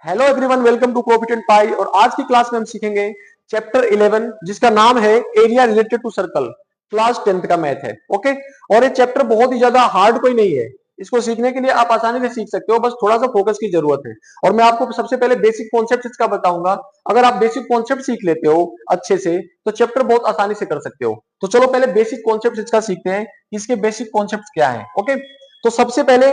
Hello everyone, welcome to coefficient pi. और आज की क्लास में हम सीखेंगे चैप्टर 11 जिसका नाम है area related to circle. Class 10th का मैथ है। ओके। और ये चैप्टर बहुत ही ज्यादा हार्ड कोई नहीं है। इसको सीखने के लिए आप आसानी से सीख सकते हो, बस थोड़ा सा फोकस की जरूरत है। और मैं आपको सबसे पहले बेसिक कॉन्सेप्ट इसका बताऊंगा। अगर आप बेसिक कॉन्सेप्ट सीख लेते हो अच्छे से तो चैप्टर बहुत आसानी से कर सकते हो। तो चलो पहले बेसिक कॉन्सेप्ट इसका सीखते हैं कि इसके बेसिक कॉन्सेप्ट क्या है। ओके। तो सबसे पहले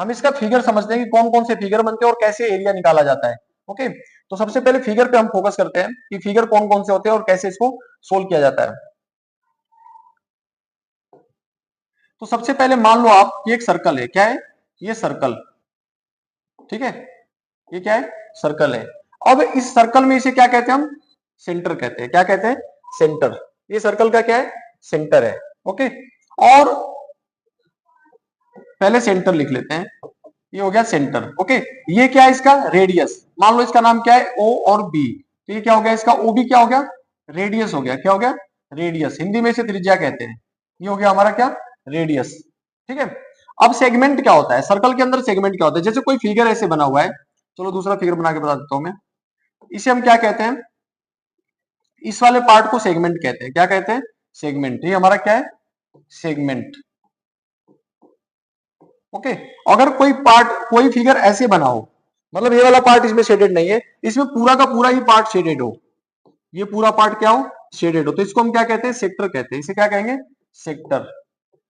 हम इसका फिगर समझते हैं कि कौन कौन से फिगर बनते हैं और कैसे एरिया निकाला जाता है। ओके। तो सबसे पहले फिगर पे हम फोकस करते हैं कि फिगर कौन कौन से होते हैं और कैसे इसको सोल्व किया जाता है। तो सबसे पहले मान लो आप कि एक सर्कल है। क्या है ये? सर्कल। ठीक है, ये क्या है? सर्कल है। अब इस सर्कल में इसे क्या कहते हैं हम? सेंटर कहते हैं। क्या कहते हैं? सेंटर। ये सर्कल का क्या है? सेंटर है। ओके। और पहले सेंटर लिख लेते हैं। ये हो गया सेंटर। ओके। ये क्या है? इसका रेडियस। मान लो इसका नाम क्या है? ओ और बी। तो ये क्या हो गया? इसका ओ बी क्या हो गया? रेडियस हो गया। क्या हो गया? रेडियस। हिंदी में इसे त्रिज्या कहते हैं। ये हो गया हमारा क्या? रेडियस। ठीक है। अब सेगमेंट क्या होता है? सर्कल के अंदर सेगमेंट क्या होता है? जैसे कोई फिगर ऐसे बना हुआ है। चलो दूसरा फिगर बना के बता देता हूं मैं। इसे हम क्या कहते हैं? इस वाले पार्ट को सेगमेंट कहते हैं। क्या कहते हैं? सेगमेंट। ये हमारा क्या है? सेगमेंट। ओके। अगर कोई पार्ट, कोई फिगर ऐसे बना हो, मतलब ये वाला पार्ट इसमें शेडेड नहीं है, इसमें पूरा का पूरा ही पार्ट शेडेड हो, ये पूरा पार्ट क्या हो? शेडेड हो, तो इसको हम क्या कहते हैं? सेक्टर कहते हैं। इसे क्या कहेंगे? सेक्टर।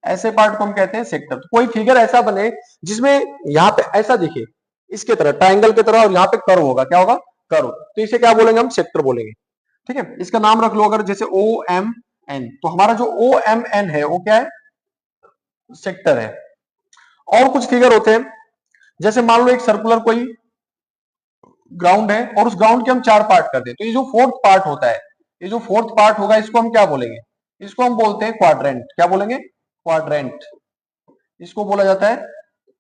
ऐसे पार्ट को हम कहते हैं सेक्टर। तो कोई फिगर ऐसा बने जिसमें यहाँ पे ऐसा दिखे, इसके तरह ट्राइंगल की तरह, और यहाँ पे कर्व होगा। क्या होगा? कर्व। तो इसे क्या बोलेंगे हम? सेक्टर बोलेंगे। ठीक है। इसका नाम रख लो अगर, जैसे ओ एम एन। तो हमारा जो ओ एम एन है वो क्या है? सेक्टर है। और कुछ फिगर होते हैं, जैसे मान लो एक सर्कुलर कोई ग्राउंड है और उस ग्राउंड के हम चार पार्ट कर दें, तो ये जो फोर्थ पार्ट होता है, ये जो फोर्थ पार्ट होगा, इसको हम क्या बोलेंगे? इसको हम बोलते हैं क्वाड्रेंट। क्या बोलेंगे? क्वाड्रेंट। इसको बोला जाता है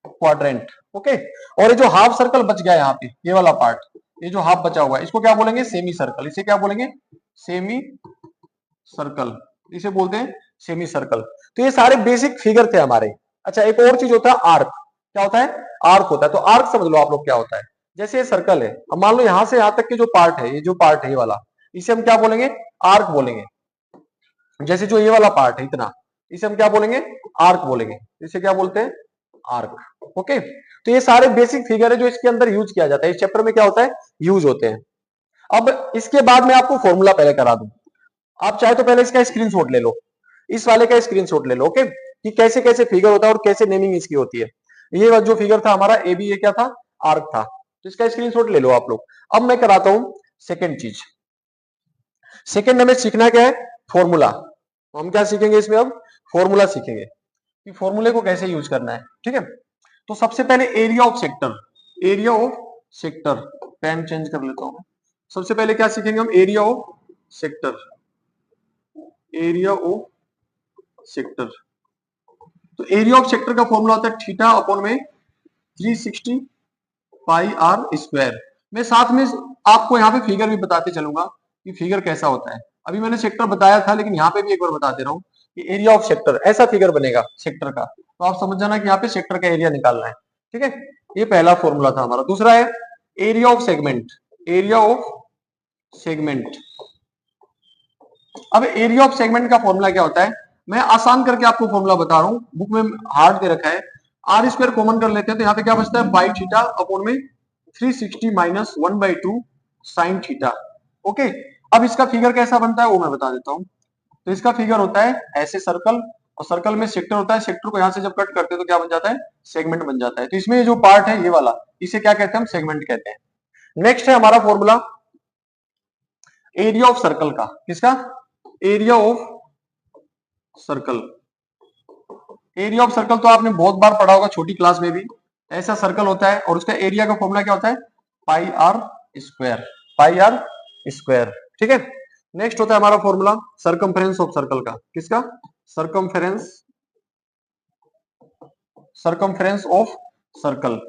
क्वाड्रेंट। ओके। और ये जो हाफ सर्कल बच गया यहाँ पे, ये वाला पार्ट, ये जो हाफ बचा हुआ है, इसको क्या बोलेंगे? Semi circle. इसे क्या बोलेंगे? Semi circle. इसे बोलते हैं सेमी सर्कल। तो ये सारे बेसिक फिगर थे हमारे। अच्छा, एक और चीज होता है आर्क। क्या होता है? आर्क होता है। तो आर्क समझ लो आप लोग क्या होता है। जैसे ये सर्कल है, अब मान लो यहां से यहां तक के जो पार्ट है, ये जो पार्ट है ये वाला, इसे हम क्या बोलेंगे? आर्क बोलेंगे। जैसे जो ये वाला पार्ट है इतना, इसे हम क्या बोलेंगे? आर्क बोलेंगे। इसे क्या बोलते हैं? आर्क। ओके। तो ये सारे बेसिक फिगर है जो इसके अंदर यूज किया जाता है। इस चैप्टर में क्या होता है? यूज होते हैं। अब इसके बाद मैं आपको फॉर्मूला पहले करा दूं। आप चाहे तो पहले इसका स्क्रीनशॉट ले लो, इस वाले का स्क्रीनशॉट ले लो। ओके। कि कैसे कैसे फिगर होता है और कैसे नेमिंग इसकी होती है। ये जो फिगर था हमारा ए बी, ये क्या था? आर्क था। तो इसका स्क्रीनशॉट ले लो आप लोग। अब मैं कराता हूं सेकंड चीज। सेकंड हमें सीखना क्या है? फॉर्मूला। हम क्या सीखेंगे इसमें? अब फॉर्मूला सीखेंगे कि फॉर्मूले को कैसे यूज करना है। ठीक है। तो सबसे पहले area of sector. Area of sector. Pen change कर लेता हूं। सबसे पहले क्या सीखेंगे हम? Area of sector. Area of sector. तो एरिया ऑफ सेक्टर का फॉर्मूला होता है थीटा अपॉन में 360 पाई आर स्क्वायर। मैं साथ में आपको यहाँ पे फिगर भी बताते चलूंगा कि फिगर कैसा होता है। अभी मैंने सेक्टर बताया था, लेकिन यहाँ पे भी एक बार बता दे रहा हूँ कि एरिया ऑफ सेक्टर ऐसा फिगर बनेगा सेक्टर का। तो आप समझ जाना कि यहाँ पे सेक्टर का एरिया निकालना है। ठीक है। ये पहला फॉर्मूला था हमारा। दूसरा है area of segment. Area of segment. अब एरिया ऑफ सेगमेंट का फॉर्मूला क्या होता है? मैं आसान करके आपको फॉर्मूला बता रहा हूं, बुक में हार्ड दे रखा है। आर स्क्वायर कॉमन कर लेते हैं, तो यहाँ पे क्या बचता है? बाई थीटा अपॉन में 360 माइनस 1/2 साइन थीटा। ओके। अब इसका फिगर कैसा बनता है वो मैं बता देता हूँ। तो इसका फिगर होता है ऐसे सर्कल, और सर्कल में सेक्टर होता है। सेक्टर को यहां से जब कट करते हैं तो क्या बन जाता है? सेगमेंट बन जाता है। तो इसमें जो पार्ट है ये वाला, इसे क्या कहते हैं? हम सेगमेंट कहते हैं। नेक्स्ट है हमारा फॉर्मूला एरिया ऑफ सर्कल का। किसका? Area of circle. Area of circle तो आपने बहुत बार पढ़ा होगा छोटी क्लास में भी। ऐसा सर्कल होता है और उसका एरिया का फॉर्मूला क्या होता है? Pi r square. Pi r square. ठीक है। नेक्स्ट होता है हमारा फॉर्मूला सरकमफेरेंस ऑफ सर्कल का। किसका? सरकमफेरेंस। Circumference of circle.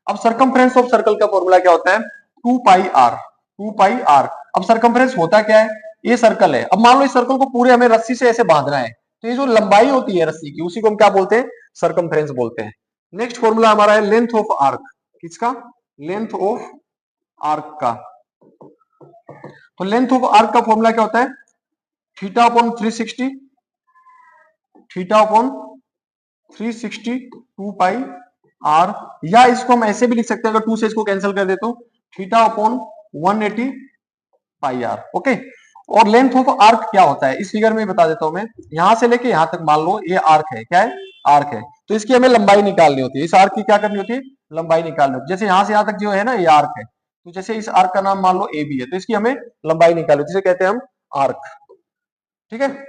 अब सरकमफेरेंस ऑफ सर्कल का फॉर्मूला क्या होता है? 2 पाई आर। 2 pi r. अब सरकमफेरेंस होता क्या है? ये सर्कल है। अब मान लो इस सर्कल को पूरे हमें रस्सी से ऐसे बांधना है, तो ये जो लंबाई होती है रस्सी की, उसी को हम क्या बोलते हैं? सरकमफेरेंस बोलते हैं। नेक्स्ट फॉर्मूला हमारा है लेंथ ऑफ आर्क। किसका? लेंथ ऑफ आर्क का। तो लेंथ ऑफ आर्क का फॉर्मूला क्या होता है? Theta upon 360, theta upon 360 2 pi r, या इसको हम ऐसे भी लिख सकते हैं, अगर 2 से इसको कैंसिल कर दे तो theta upon 180 pi r. Okay, और लेंथ ऑफ आर्क क्या होता है इस फिगर में बता देता हूं मैं। यहां से लेके यहां तक मान लो ये आर्क है, क्या है? आर्क है। तो इसकी हमें लंबाई निकालनी होती है, इस आर्क की क्या करनी होती है? लंबाई निकालनी होती है। जैसे यहां से यहां तक जो है ना ये आर्क है, तो जैसे इस आर्क का नाम मान लो ए बी है, तो इसकी हमें लंबाई निकालनी होती है, जिसे कहते हैं हम आर्क। ठीक है,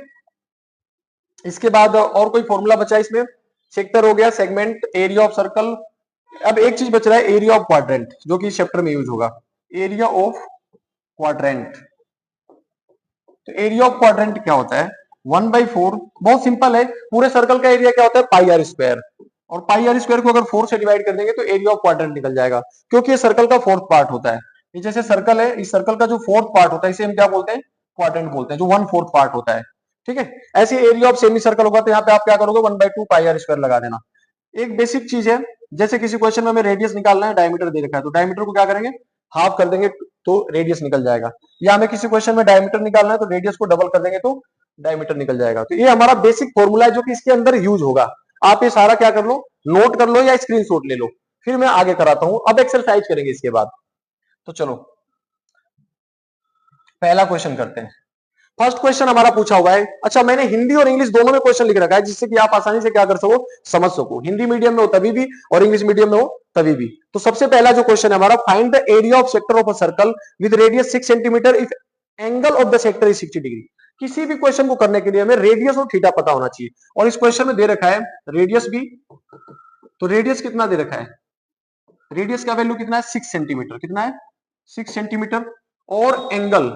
इसके बाद और कोई फॉर्मूला बचा इसमें? सेक्टर हो गया, सेगमेंट, एरिया ऑफ सर्कल। अब एक चीज बच रहा है, एरिया ऑफ क्वाड्रेंट, जो कि इस चैप्टर में यूज होगा, एरिया ऑफ क्वाड्रेंट। तो एरिया ऑफ क्वाड्रेंट क्या होता है? 1/4, बहुत सिंपल है। पूरे सर्कल का एरिया क्या होता है? पाई आर स्क्वायर, और पाई आर स्क्वायर को अगर 4 से डिवाइड कर देंगे तो एरिया ऑफ क्वाड्रेंट निकल जाएगा, क्योंकि ये सर्कल का फोर्थ पार्ट होता है। ये जैसे सर्कल है, इस सर्कल का जो फोर्थ पार्ट होता है इसे हम क्या बोलते हैं? क्वाड्रेंट बोलते हैं, जो 1/4 पार्ट होता है। ठीक है, ऐसे एरिया ऑफ सेमी सर्कल होगा तो यहाँ पे आप क्या करोगे? 1/2 पाई आर स्क्वायर लगा देना। एक बेसिक चीज है, जैसे किसी क्वेश्चन में हमें रेडियस निकालना है, डायमीटर दे रखा है, तो डायमीटर को क्या करेंगे? हाफ कर देंगे तो रेडियस निकल जाएगा। या हमें किसी क्वेश्चन में डायमीटर निकालना है तो रेडियस को डबल कर देंगे तो डायमीटर निकल जाएगा। तो ये हमारा बेसिक फॉर्मूला है जो कि इसके अंदर यूज होगा। आप ये सारा क्या कर लो? नोट कर लो या स्क्रीनशॉट ले लो, फिर मैं आगे कराता हूं। अब एक्सरसाइज करेंगे इसके बाद। तो चलो पहला क्वेश्चन करते हैं। फर्स्ट क्वेश्चन हमारा पूछा हुआ है, अच्छा मैंने हिंदी और इंग्लिश दोनों में क्वेश्चन लिख रखा है, जिससे कि आप आसानी से क्या कर सको? समझ सको। हिंदी मीडियम में हो तभी भी और इंग्लिश मीडियम में हो तभी भी। तो सबसे पहला जो क्वेश्चन है हमारा, find the area of sector of a circle with radius 6 centimetre if angle of the sector is 60 degree. किसी भी क्वेश्चन को करने के लिए हमें रेडियस और थीटा पता होना चाहिए, और इस क्वेश्चन में दे रखा है रेडियस भी। तो रेडियस कितना दे रखा है? रेडियस का वैल्यू कितना है? 6 सेंटीमीटर। कितना है? 6 सेंटीमीटर। और एंगल,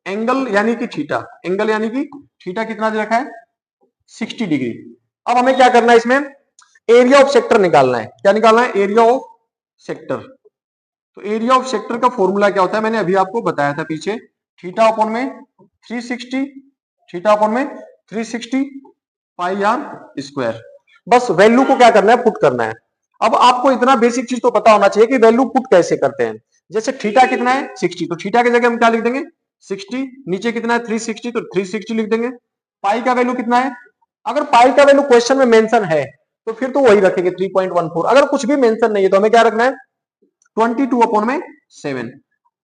एंगल यानी कि थीटा, एंगल यानी कि थीटा कितना दे रखा है? 60 डिग्री। अब हमें क्या करना है इसमें? एरिया ऑफ सेक्टर निकालना है। क्या निकालना है? Area of sector. तो एरिया ऑफ सेक्टर का फॉर्मूला क्या होता है? मैंने अभी आपको बताया था पीछे, थीटा अपॉन में 360, थीटा अपॉन में 360 पाई आर स्क्वायर। बस वैल्यू को क्या करना है? पुट करना है। अब आपको इतना बेसिक चीज तो पता होना चाहिए कि वैल्यू पुट कैसे करते हैं। जैसे थीटा कितना है? 60, तो थीटा की जगह हम क्या लिख देंगे? 60। नीचे कितना है? 360, तो 360 लिख देंगे। पाई का वैल्यू कितना है? अगर पाई का वैल्यू क्वेश्चन में मेंशन है तो फिर तो वही रखेंगे 3.14। अगर कुछ भी मेंशन नहीं है तो हमें क्या रखना है? 22 अपॉन में 7।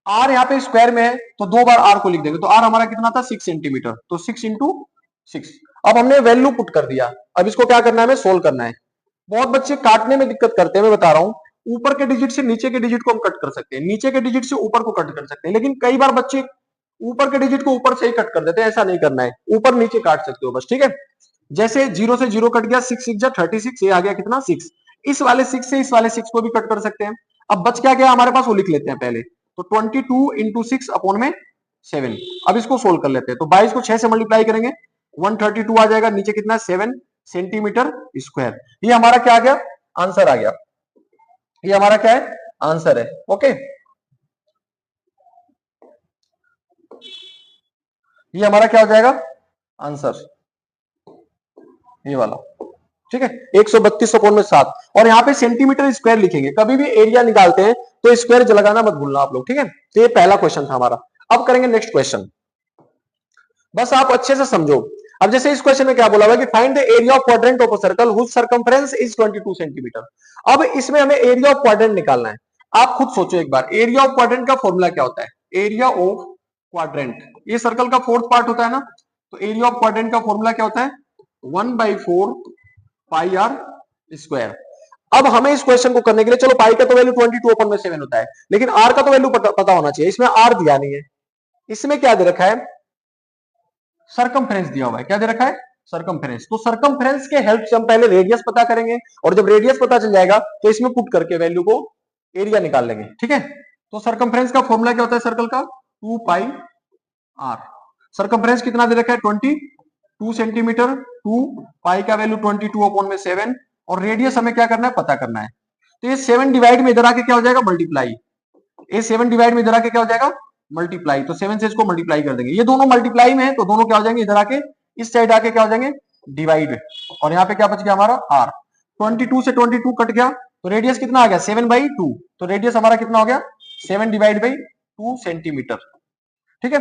आर यहाँ पे स्क्वायर में है तो 2 बार आर को लिख देंगे, तो आर हमारा कितना था? 6 सेंटीमीटर, तो 6 इंटू 6। अब हमने वैल्यू पुट कर दिया, अब इसको क्या करना है? हमें सोल्व करना है। बहुत बच्चे काटने में दिक्कत करते हैं, मैं बता रहा हूं। ऊपर के डिजिट से नीचे के डिजिट को हम कट कर सकते हैं, नीचे के डिजिट से ऊपर को कट कर सकते हैं, लेकिन कई बार बच्चे ऊपर के डिजिट को ऊपर से ही कट कर देते हैं। ऐसा नहीं करना है, ऊपर नीचे काट सकते हो बस। ठीक है, जैसे 0 से 0 कट गया, 6 6 36, ये आ गया कितना? 6। इस वाले 6 से इस वाले 6 को भी कट कर सकते हैं। अब बच क्या गया हमारे पास, वो लिख लेते हैं पहले। तो 22 इंटू 6 अपॉन में 7। अब इसको सोल्व कर लेते हैं। तो 22 को 6 से मल्टीप्लाई करेंगे, 132 आ जाएगा। नीचे कितना? 7 सेंटीमीटर स्क्वायर। ये हमारा क्या आ गया? आंसर आ गया। ये हमारा क्या है? आंसर है। ओके, ये हमारा क्या हो जाएगा? आंसर, ये वाला। ठीक है, 132 अपॉन में 7। और यहाँ पे सेंटीमीटर स्क्वायर लिखेंगे। कभी भी एरिया निकालते हैं तो स्क्वायर लगाना मत भूलना आप लोग। ठीक है, तो ये पहला क्वेश्चन था हमारा। अब करेंगे नेक्स्ट क्वेश्चन, बस आप अच्छे से समझो। अब जैसे इस क्वेश्चन में क्या बोला हुआ है कि find the area of quadrant of a circle whose circumference is 22 centimetre. अब इसमें हमें एरिया ऑफ क्वाड्रेंट निकालना है। आप खुद सोचो एक बार, एरिया ऑफ क्वाड्रेंट का फॉर्मूला क्या होता है? एरिया ऑफ क्वाड्रेंट, ये सर्कल का फोर्थ पार्ट होता है ना, तो एरिया ऑफ क्वाड्रेंट का फॉर्मूला क्या होता है? 1/4 पाई आर स्क्वायर। अब हमें इस क्वेश्चन को करने के लिए, चलो पाई का तो वैल्यू 22 अपॉन में 7 होता है, लेकिन आर का तो वैल्यू पता होना चाहिए। इसमें आर दिया नहीं है, इसमें क्या दे रखा है? सरकमफ्रेंस दिया हुआ है। क्या दे रखा है? सरकमफ्रेंस। तो सरकमफ्रेंस के हेल्प से हम पहले रेडियस पता करेंगे, और जब रेडियस पता चल जाएगा तो इसमें पुट करके वैल्यू को एरिया निकाल लेंगे। ठीक है, तो सरकमफ्रेंस का फॉर्मूला क्या होता है सर्कल का? 2 पाई आर। सरकमफ्रेंस कितना दे रखा है? 22 सेंटीमीटर। 2 पाई का वैल्यू 22 अपॉन में 7, और रेडियस हमें क्या करना है? पता करना है। तो ये 7 डिवाइड में इधर आके क्या हो जाएगा? मल्टीप्लाई। ये 7 डिवाइड में इधर आके क्या हो जाएगा? मल्टीप्लाई। तो 7 से इसको मल्टीप्लाई कर देंगे, ये दोनों मल्टीप्लाई में है तो दोनों क्या हो जाएंगे? इधर आके इस साइड आके क्या हो जाएंगे? डिवाइड। और यहाँ पे क्या बच गया हमारा? आर। 22 से 22 कट गया, तो रेडियस कितना आ गया 7/2, तो रेडियस हमारा कितना हो गया 7/2 सेंटीमीटर। ठीक है,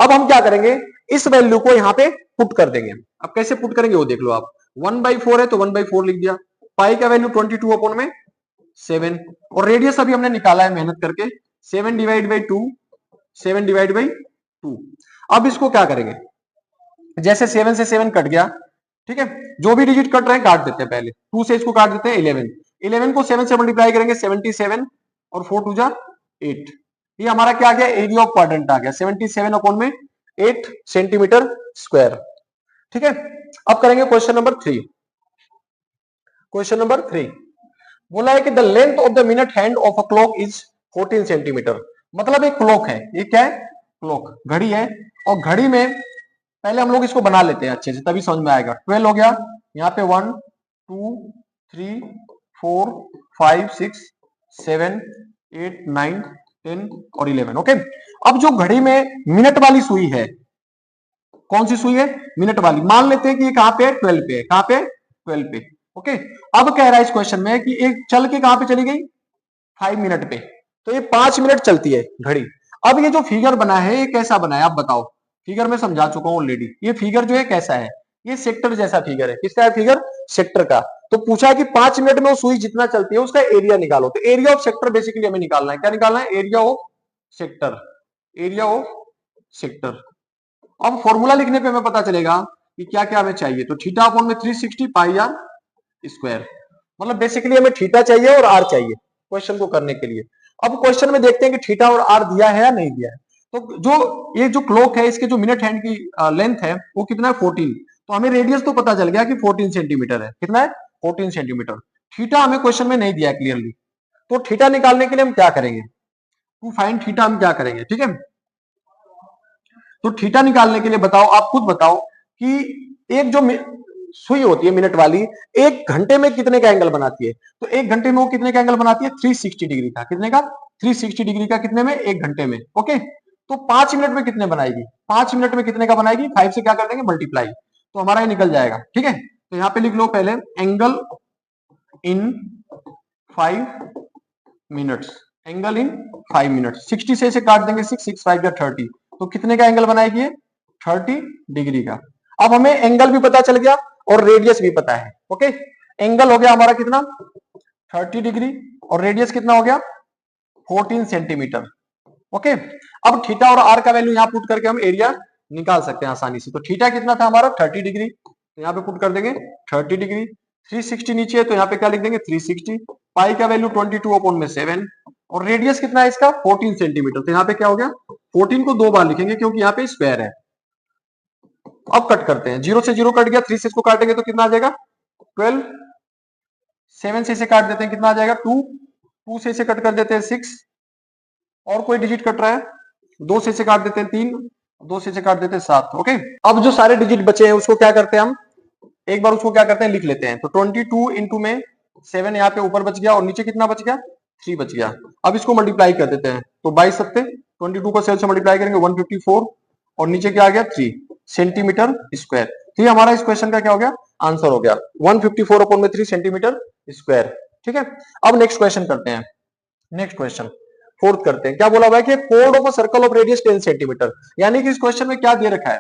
अब हम क्या करेंगे, इस वैल्यू को यहां पे पुट कर देंगे। अब कैसे पुट करेंगे वो देख लो आप, 1/4 है तो 1/4 लिख दिया, पाई का वैल्यू 22/7, और रेडियस अभी हमने निकाला है मेहनत करके 7/2, 7/2। अब इसको क्या करेंगे, जैसे 7 से 7 कट गया, ठीक है, जो भी डिजिट कट रहे हैं काट देते हैं, पहले 2 से इसको काट देते हैं 11, 11 को 7 से मल्टीप्लाई करेंगे 77, और 4 2 जा 8, ये हमारा क्या आ गया, एरिया ऑफ क्वाड्रेंट आ गया 77/8 सेंटीमीटर स्क्वायर। ठीक है, अब करेंगे क्वेश्चन नंबर 3। क्वेश्चन नंबर 3 बोला है कि the length of the minute hand of a clock is 14 centimetre. मतलब एक क्लॉक है, ये क्या है, क्लॉक घड़ी है, और घड़ी में पहले हम लोग इसको बना लेते हैं अच्छे से, तभी समझ में आएगा। 12 हो गया, यहाँ पे 1 2 3 4 5 6 7 8 9 10 और 11। ओके, अब जो घड़ी में मिनट वाली सुई है, कौन सी सुई है, मिनट वाली, मान लेते हैं कि ये कहां पे है, 12 पे है, कहां पे 12 पे। ओके, अब कह रहा है इस क्वेश्चन में कि एक चल के कहां पे चली गई, 5 मिनट पे, तो ये 5 मिनट चलती है घड़ी। अब ये जो फिगर बना है ये कैसा बना है आप बताओ, फिगर में समझा चुका हूं ऑलरेडी, ये फिगर जो है कैसा है, ये सेक्टर जैसा फिगर है, किसका है फिगर, सेक्टर का। तो पूछा है कि 5 मिनट में वो सुई जितना चलती है उसका एरिया निकालो, तो एरिया ऑफ सेक्टर बेसिकली हमें निकालना है, क्या निकालना है, area of sector, area of sector. अब फॉर्मूला लिखने पे हमें पता चलेगा कि क्या क्या हमें चाहिए, तो थीटा अपॉन में 360 पाई आर स्क्वायर, मतलब बेसिकली हमें थीटा चाहिए और आर चाहिए क्वेश्चन को करने के लिए। अब क्वेश्चन में देखते हैं कि थीटा और आर दिया है या नहीं दिया है। तो जो ये जो क्लॉक है इसके जो मिनट हैंड की लेंथ है वो कितना है 14, तो हमें रेडियस तो पता चल गया कि 14 सेंटीमीटर है, कितना है 14 सेंटीमीटर। थीटा हमें क्वेश्चन में नहीं दिया क्लियरली, तो थीटा निकालने के लिए हम क्या करेंगे, टू फाइंड थीटा हम क्या करेंगे, ठीक है। तो थीटा निकालने के लिए बताओ, आप खुद बताओ कि एक जो सुई होती है मिनट वाली, एक घंटे में कितने का एंगल बनाती है, तो एक घंटे में वो कितने का एंगल बनाती है 360 डिग्री का, कितने का 360 डिग्री का, कितने में, एक घंटे में। ओके, तो 5 मिनट में कितने बनाएगी, 5 मिनट में कितने का बनाएगी, 5 से क्या कर देंगे मल्टीप्लाई, तो हमारा ये निकल जाएगा। ठीक है, तो यहाँ पे लिख लो पहले angle in 5 minutes, angle in 5 minutes, 60 से इसे काट देंगे 6 6 5 30, तो कितने का एंगल बनाएगी, 30 डिग्री का। अब हमें एंगल भी पता चल गया और रेडियस भी पता है। ओके, एंगल हो गया हमारा कितना 30 डिग्री, और रेडियस कितना हो गया 14 सेंटीमीटर। ओके, अब थीटा और आर का वैल्यू यहाँ पुट करके हम एरिया निकाल सकते हैं आसानी से। तो थीटा कितना था हमारा 30 डिग्री, तो यहाँ पे पुट कर देंगे 30 डिग्री, 360 नीचे है तो यहाँ पे क्या लिख देंगे 360, पाई का वैल्यू 22/7, और रेडियस कितना है इसका 14 सेंटीमीटर, तो यहाँ पे क्या हो गया 14 को 2 बार लिखेंगे क्योंकि यहाँ पे स्क्वायर है। अब कट करते हैं, 0 से 0 कट गया, 3 से इसको काटेंगे तो कितना आ जाएगा 12, 7 से इसे काट देते हैं कितना आ जाएगा 2, 2 से इसे कट कर देते हैं 6, और कोई डिजिट कट रहा है 2 से इसे काट देते हैं 3, 2 से इसे काट देते हैं 7। ओके, अब जो सारे डिजिट बचे हैं उसको क्या करते हैं हम, एक बार उसको क्या करते हैं लिख लेते हैं। तो 22 इंटू में 7 यहाँ पे ऊपर बच गया और नीचे कितना बच गया 3 बच गया। अब इसको मल्टीप्लाई कर देते हैं, तो 22 सत्ते 22 को 7 से मल्टीप्लाई करेंगे 154, और नीचे क्या आ गया 3 सेंटीमीटर स्क्वायर। तो ये हमारा इस क्वेश्चन का क्या हो गया आंसर हो गया 154/3 सेंटीमीटर स्क्वायर। ठीक है, अब नेक्स्ट क्वेश्चन करते हैं, नेक्स्ट क्वेश्चन फोर्थ करते हैं। क्या बोला हुआ है कि code of a circle of radius 10 centimetre, यानी कि इस क्वेश्चन में क्या दे रखा है,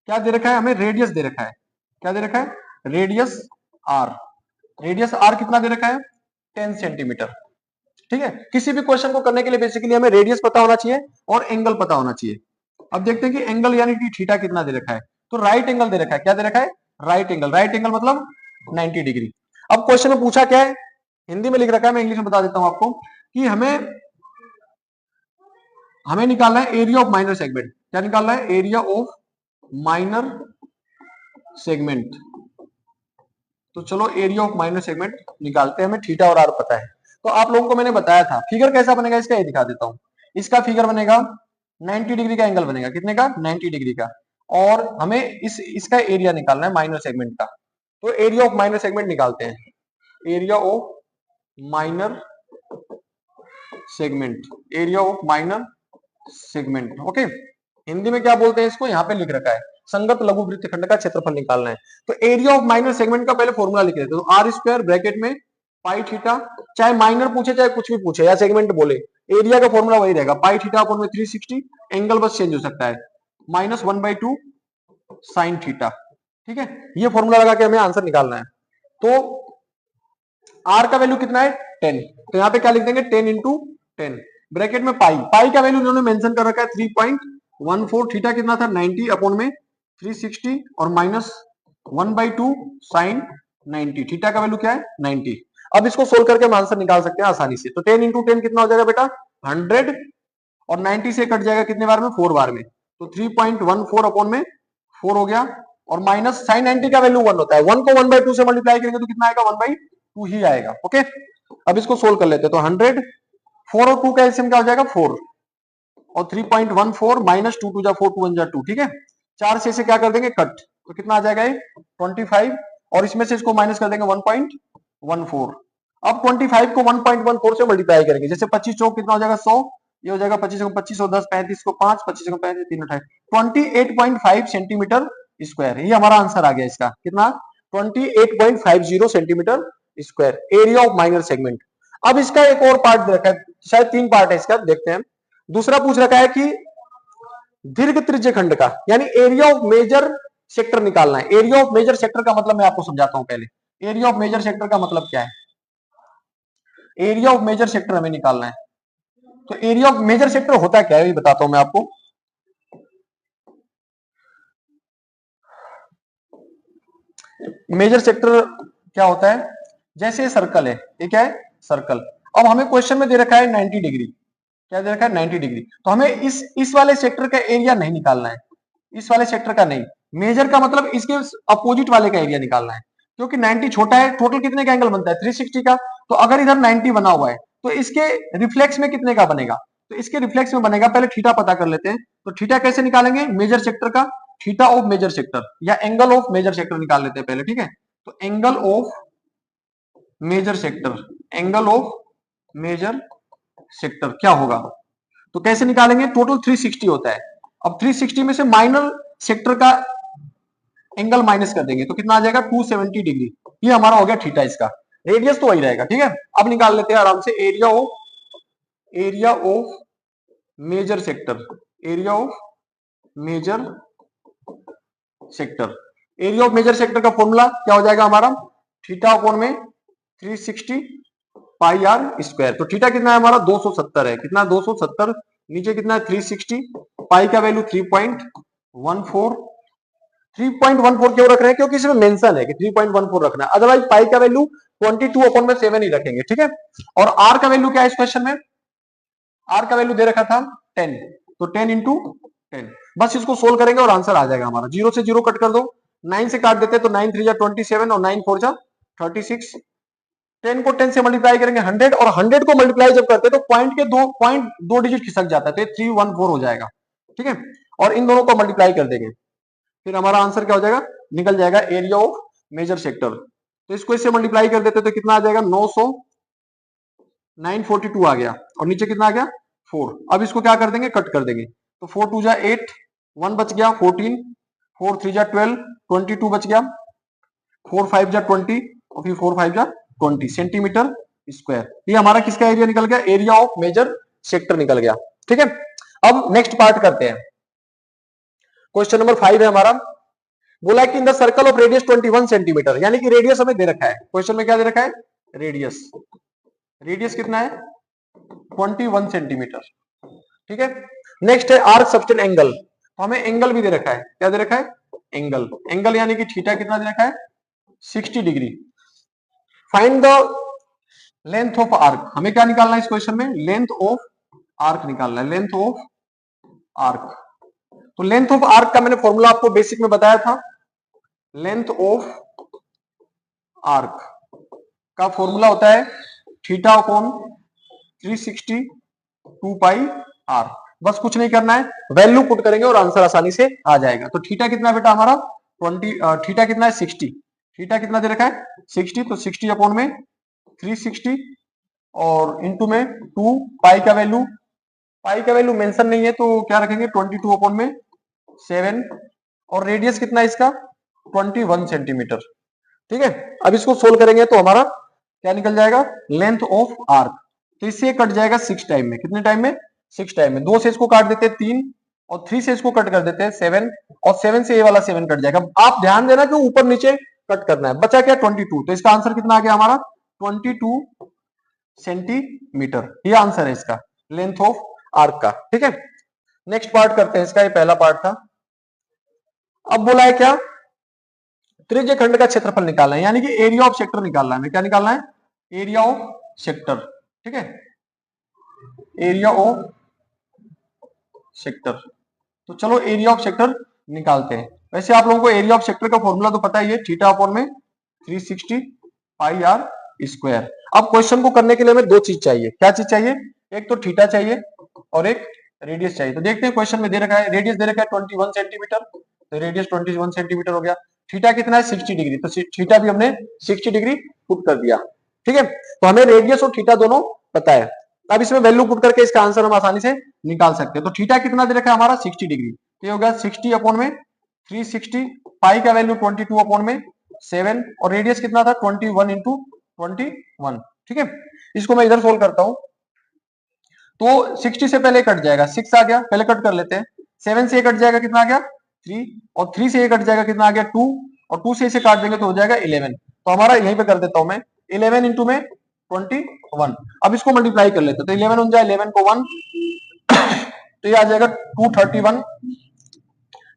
क्या दे रखा है, हमें रेडियस दे रखा है, क्या दे रखा है रेडियस आर, रेडियस आर कितना दे रखा है 10 सेंटीमीटर। ठीक है, किसी भी क्वेश्चन को करने के लिए बेसिकली हमें रेडियस पता होना चाहिए और एंगल पता होना चाहिए। अब देखते हैं कि एंगल यानी कि थीटा कितना दे रखा है, तो राइट एंगल दे रखा है, क्या दे रखा है राइट एंगल, राइट एंगल मतलब 90 डिग्री। अब क्वेश्चन में पूछा क्या है, हिंदी में लिख रखा है, मैं इंग्लिश में बता देता हूं आपको कि हमें निकालना है एरिया ऑफ माइनर सेगमेंट, क्या निकालना है एरिया ऑफ माइनर सेगमेंट। तो चलो एरिया ऑफ माइनर सेगमेंट निकालते हैं, हमें थीटा और आर पता है। तो आप लोगों को मैंने बताया था फिगर कैसा बनेगा इसका, ये दिखा देता हूं। इसका फिगर बनेगा 90 डिग्री का एंगल बनेगा, कितने का 90 डिग्री का, और हमें इसका एरिया निकालना है माइनर सेगमेंट का। तो एरिया ऑफ माइनर सेगमेंट निकालते हैं, area of minor segment, area of minor segment. Okay, Hindi में क्या बोलते हैं इसको, यहाँ पे लिख रखा है संगत लघु वृत्तखंड का क्षेत्रफल निकालना है। तो एरिया ऑफ माइनर सेगमेंट का पहले फॉर्मूला लिख लेते हैं, तो आर स्क्वायर ब्रैकेट में पाई थीटा, चाहे माइनर पूछे चाहे कुछ भी पूछे या सेगमेंट बोले, एरिया का फॉर्मूला वही रहेगा, पाई थीटा अपॉन में 360, एंगल बस चेंज हो सकता है, -1/2 साइन थीटा। ठीक है, ये फॉर्मूला लगा के हमें आंसर निकालना है। तो आर का वैल्यू कितना है 10, तो यहाँ पे क्या लिख देंगे 10 इंटू 10 ब्रैकेट में पाई, पाई का वैल्यू इन्होंने मेंशन कर रखा है 3.14, थीटा कितना था 90 अपॉन में 360 और -1/2 साइन 90, थीटा का वैल्यू क्या है 90। अब इसको सोल्व करके हम आंसर निकाल सकते हैं आसानी से। तो 10 इंटू 10 कितना हो जाएगा बेटा 100 और 90 से कट जाएगा कितने बार में 4 बार में, तो 3.14 अपॉन में 4 हो गया और माइनस साइन 90 का वैल्यू 1 होता है, 1 को 1/2 से मल्टीप्लाई करेंगे तो कितना आएगा 1/2 ही आएगा। ओके, अब इसको सोल्व कर लेते हैं। तो 100 4 और 2 का एलसीएम क्या हो जाएगा 4 और 3.14 माइनस 2 2 जा 4 2 1 जा 2। ठीक है, 4 से इसे क्या कर देंगे कट, तो कितना आ जाएगा ये 25 और इसमें से इसको माइनस कर देंगे 1.14। अब 25 को 1.14 से मल्टीप्लाई करेंगे, जैसे 25 चौक कितना हो जाएगा 100, ये हो जाएगा 25 को 25 और 10 35 को 5 25 को 35 3 28 28.5 सेंटीमीटर स्क्वायर। ये हमारा आंसर आ गया इसका, कितना 28.50 centimetre square, area of minor segment. अब इसका एक और पार्ट रखा है, शायद 3 पार्ट है इसका, देखते हैं। दूसरा पूछ रखा है कि दीर्घ त्रिज्य खंड का यानी एरिया ऑफ मेजर सेक्टर निकालना है। एरिया ऑफ मेजर सेक्टर का मतलब मैं आपको समझाता हूं पहले। एरिया ऑफ मेजर सेक्टर का मतलब क्या है, एरिया ऑफ मेजर सेक्टर हमें निकालना है। तो एरिया ऑफ मेजर सेक्टर होता क्या है ये बताता हूं मैं आपको। मेजर सेक्टर क्या होता है, जैसे सर्कल है, ये क्या है सर्कल। अब हमें क्वेश्चन में दे रखा है 90 डिग्री, क्या दे रखा है 90 डिग्री, तो हमें इस वाले सेक्टर का एरिया नहीं निकालना है, इस वाले सेक्टर का नहीं, मेजर का मतलब इसके अपोजिट वाले का एरिया निकालना है, क्योंकि 90 छोटा है। टोटल कितने का एंगल बनता है 360 का, तो अगर इधर 90 बना हुआ है तो इसके रिफ्लेक्स में कितने का बनेगा, तो इसके रिफ्लेक्स में बनेगा, पहले थीटा पता कर लेते हैं। तो थीटा कैसे निकालेंगे मेजर सेक्टर का, थीटा ऑफ मेजर सेक्टर या एंगल ऑफ मेजर सेक्टर निकाल लेते हैं पहले। ठीक है, तो angle of major sector, angle of major sector क्या होगा, तो कैसे निकालेंगे, टोटल 360 होता है। अब 360 में से माइनर सेक्टर का एंगल माइनस कर देंगे तो कितना आ जाएगा 270 डिग्री, ये हमारा हो गया थीटा, इसका रेडियस तो वही रहेगा। ठीक है, अब निकाल लेते हैं आराम से area of major sector, area of major sector. Area of major sector का फॉर्मूला क्या हो जाएगा हमारा, थीटा अपॉन में 360 पाई आर स्क्वायर। तो थीटा कितना है हमारा 270 है, कितना 270, नीचे कितना है 360, पाई का वैल्यू 3.14। 3.14 क्यों रख रहे हैं, क्योंकि इसमें मेंशन है कि 3.14 रखना है, अदरवाइज पाई का वैल्यू 22 अपॉन में 7 ही रखेंगे। ठीक है, और आर का वैल्यू क्या है इस क्वेश्चन में, आर का वैल्यू दे रखा था 10, तो 10 इंटू 10, बस इसको सोल्व करेंगे और आंसर आ जाएगा हमारा। 0 से 0 कट कर दो, 9 से काट देते तो 9 3 जा 27 और 9 4 जा 36, 10 को 10 से मल्टीप्लाई करेंगे 100 और 100 को मल्टीप्लाई जब करते हैं तो पॉइंट दो डिजिट खिसक जाता है, तो 314 हो जाएगा। ठीक है, और इन दोनों को मल्टीप्लाई कर देंगे, फिर हमारा आंसर क्या हो जाएगा, निकल जाएगा एरिया ऑफ मेजर सेक्टर। तो इसको इससे मल्टीप्लाई कर देते तो कितना आ जाएगा 900, 942 आ गया और नीचे कितना आ गया 4। अब इसको क्या कर देंगे कट कर देंगे, तो 4 2 जा 8, 1 बच गया 14, 4 3 जा 12, 22 बच गया, 4 5 जा 20 और फिर 4 5 जा 20 सेंटीमीटर स्क्वायर। ये हमारा किसका एरिया निकल गया, एरिया ऑफ मेजर सेक्टर निकल गया। ठीक है, अब नेक्स्ट पार्ट करते हैं। क्वेश्चन नंबर 5 है हमारा, बोला कि in the circle of radius 21 centimetre, यानी कि रेडियस हमें दे रखा है, क्वेश्चन में क्या दे रखा है रेडियस, रेडियस कितना है 21 सेंटीमीटर। ठीक है, नेक्स्ट है आर्क सबटेंड एंगल, तो हमें एंगल भी दे रखा है, क्या दे रखा है एंगल, एंगल यानी कि थीटा कितना दे रखा है 60 degree. Find the length of arc, हमें क्या निकालना है इस क्वेश्चन में, लेंथ ऑफ आर्क निकालना है, लेंथ ऑफ आर्क। तो लेंथ ऑफ आर्क का मैंने फॉर्मूला आपको बेसिक में बताया था, लेंथ ऑफ आर्क का फॉर्मूला होता है थीटा अपॉन 360 2 पाई आर। बस कुछ नहीं करना है, वैल्यू पुट करेंगे और आंसर आसानी से आ जाएगा। तो थीटा कितना है बेटा हमारा 20, थीटा कितना है 60, थीटा कितना दे रखा है 60, तो 60 अपॉन में 360 और इंटू में 2, पाई का वैल्यू मेंशन नहीं है तो क्या रखेंगे 22 अपॉन में 7 और रेडियस कितना है इसका 21 सेंटीमीटर। ठीक है, अब इसको सोल्व करेंगे तो हमारा क्या निकल जाएगा, लेंथ ऑफ आर्क। तो इससे कट जाएगा 6 टाइम में। कितने टाइम में, 6 टाइम में। 2 से इसको काट देते हैं 3, और 3 से इसको कट कर देते हैं 7, और 7 से ये वाला 7 कट जाएगा। आप ध्यान देना कि ऊपर नीचे कट करना है। बचा क्या, 22। तो इसका आंसर कितना आ गया हमारा, 22 सेंटीमीटर। ये आंसर है इसका, लेंथ ऑफ आर्क का। ठीक है, नेक्स्ट पार्ट करते हैं इसका। ये पहला पार्ट था। अब बोला है क्या, त्रिज्य खंड का क्षेत्रफल निकालना है, यानी कि एरिया ऑफ सेक्टर निकालना है। क्या निकालना है, एरिया ऑफ सेक्टर। ठीक है, एरिया ऑफ सेक्टर। तो चलो एरिया ऑफ सेक्टर निकालते हैं। वैसे आप लोगों को एरिया ऑफ सेक्टर का फॉर्मूला तो पता ही है, थीटा अपॉन में 360 पाई आर स्क्वायर। अब क्वेश्चन को करने के लिए हमें दो चीज चाहिए। क्या चीज चाहिए, एक तो थीटा चाहिए और एक रेडियस चाहिए। तो देखते हैं, क्वेश्चन में दे रखा है, रेडियस दे रखा है 21 सेंटीमीटर, तो रेडियस 21 सेंटीमीटर हो गया। थीटा कितना है, 60 डिग्री, तो थीटा भी हमने 60 डिग्री पुट कर दिया। ठीक है, तो हमें रेडियस और थीटा दोनों पता है। अब इसमें वैल्यू पुट करके इसका आंसर हम आसानी से निकाल सकते हैं। तो थीटा कितना दे रखा है हमारा, 60 डिग्री, तो ये हो गया 60 अपॉन में 360, पाई का वैल्यू 22 अपॉन में 7, और रेडियस कितना था 21 इंटू 21। ठीक है, इसको मैं इधर सोल्व करता हूं। तो 60 से पहले कट जाएगा 6 आ गया, पहले कट कर लेते हैं। 7 से कट जाएगा, कितना आ गया 3, और 3 से कट जाएगा, कितना आ गया 2, और 2 से इसे काट देंगे तो हो जाएगा 11। तो हमारा यहीं पे कर देता हूं मैं, 11 इंटू में 21। अब इसको मल्टीप्लाई कर लेते हैं, तो 11 हो जाए 11 को 1 तो ये आ जाएगा 231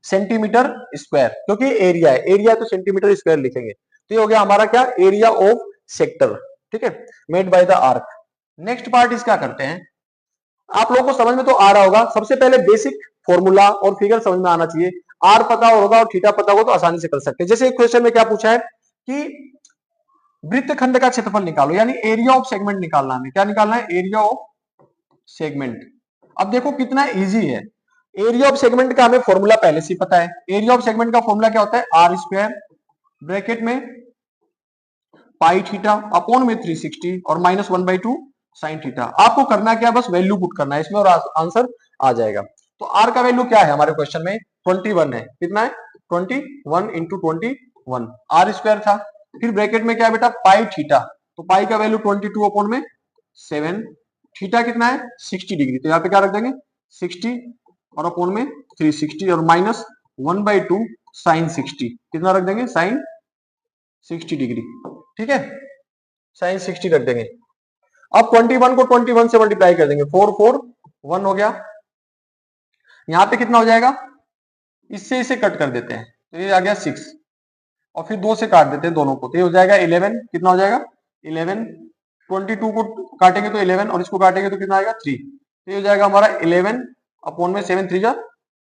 सेंटीमीटर स्क्वायर, क्योंकि एरिया है, एरिया है तो सेंटीमीटर स्क्वायर लिखेंगे। तो ये हो गया हमारा क्या, एरिया ऑफ सेक्टर। ठीक है, made by the arc. Next part इसका करते हैं। आप लोगों को समझ में तो आ रहा होगा, सबसे पहले बेसिक फॉर्मूला और फिगर समझ में आना चाहिए। आर पता होगा और थीटा पता होगा तो आसानी से कर सकते हैं। जैसे एक क्वेश्चन में क्या पूछा है कि वृत्तखंड का क्षेत्रफल निकालो, यानी एरिया ऑफ सेगमेंट निकालना है। क्या निकालना है, एरिया ऑफ सेगमेंट। अब देखो कितना इजी है। एरिया ऑफ सेगमेंट का हमें फॉर्मूला पहले से पता है। एरिया ऑफ सेगमेंट का फॉर्मूला क्या होता है, आर स्क्वायर ब्रैकेट में पाई थीटा अपॉन में 360 और माइनस 1/2 साइन थीटा। आपको करना क्या, बस वैल्यू पुट करना है इसमें और आंसर आ जाएगा। तो आर का वैल्यू क्या है हमारे क्वेश्चन में, 21 है। कितना है, 21 इंटू 21 आर स्क्वायर था। फिर ब्रैकेट में क्या है बेटा, पाई थीटा, तो पाई का वैल्यू 22 अपॉन में 7, थीटा कितना है 60 डिग्री, तो यहाँ पे क्या रख देंगे 60 और अपॉन में 360 और माइनस 1/2 साइन 60, कितना रख देंगे साइन 60 डिग्री। ठीक है, साइन 60 रख देंगे। अब 21 को 21 से मल्टीप्लाई कर देंगे, 441 हो गया। यहां पे कितना हो जाएगा, इससे इसे कट कर देते हैं, तो ये आ गया 6, और फिर 2 से काट देते हैं दोनों को, तो ये हो जाएगा 11। कितना हो जाएगा 11, 22 को काटेंगे तो 11 और इसको काटेंगे तो कितना आएगा 3, तो ये हो जाएगा हमारा 11 अपॉन में 7 3 जा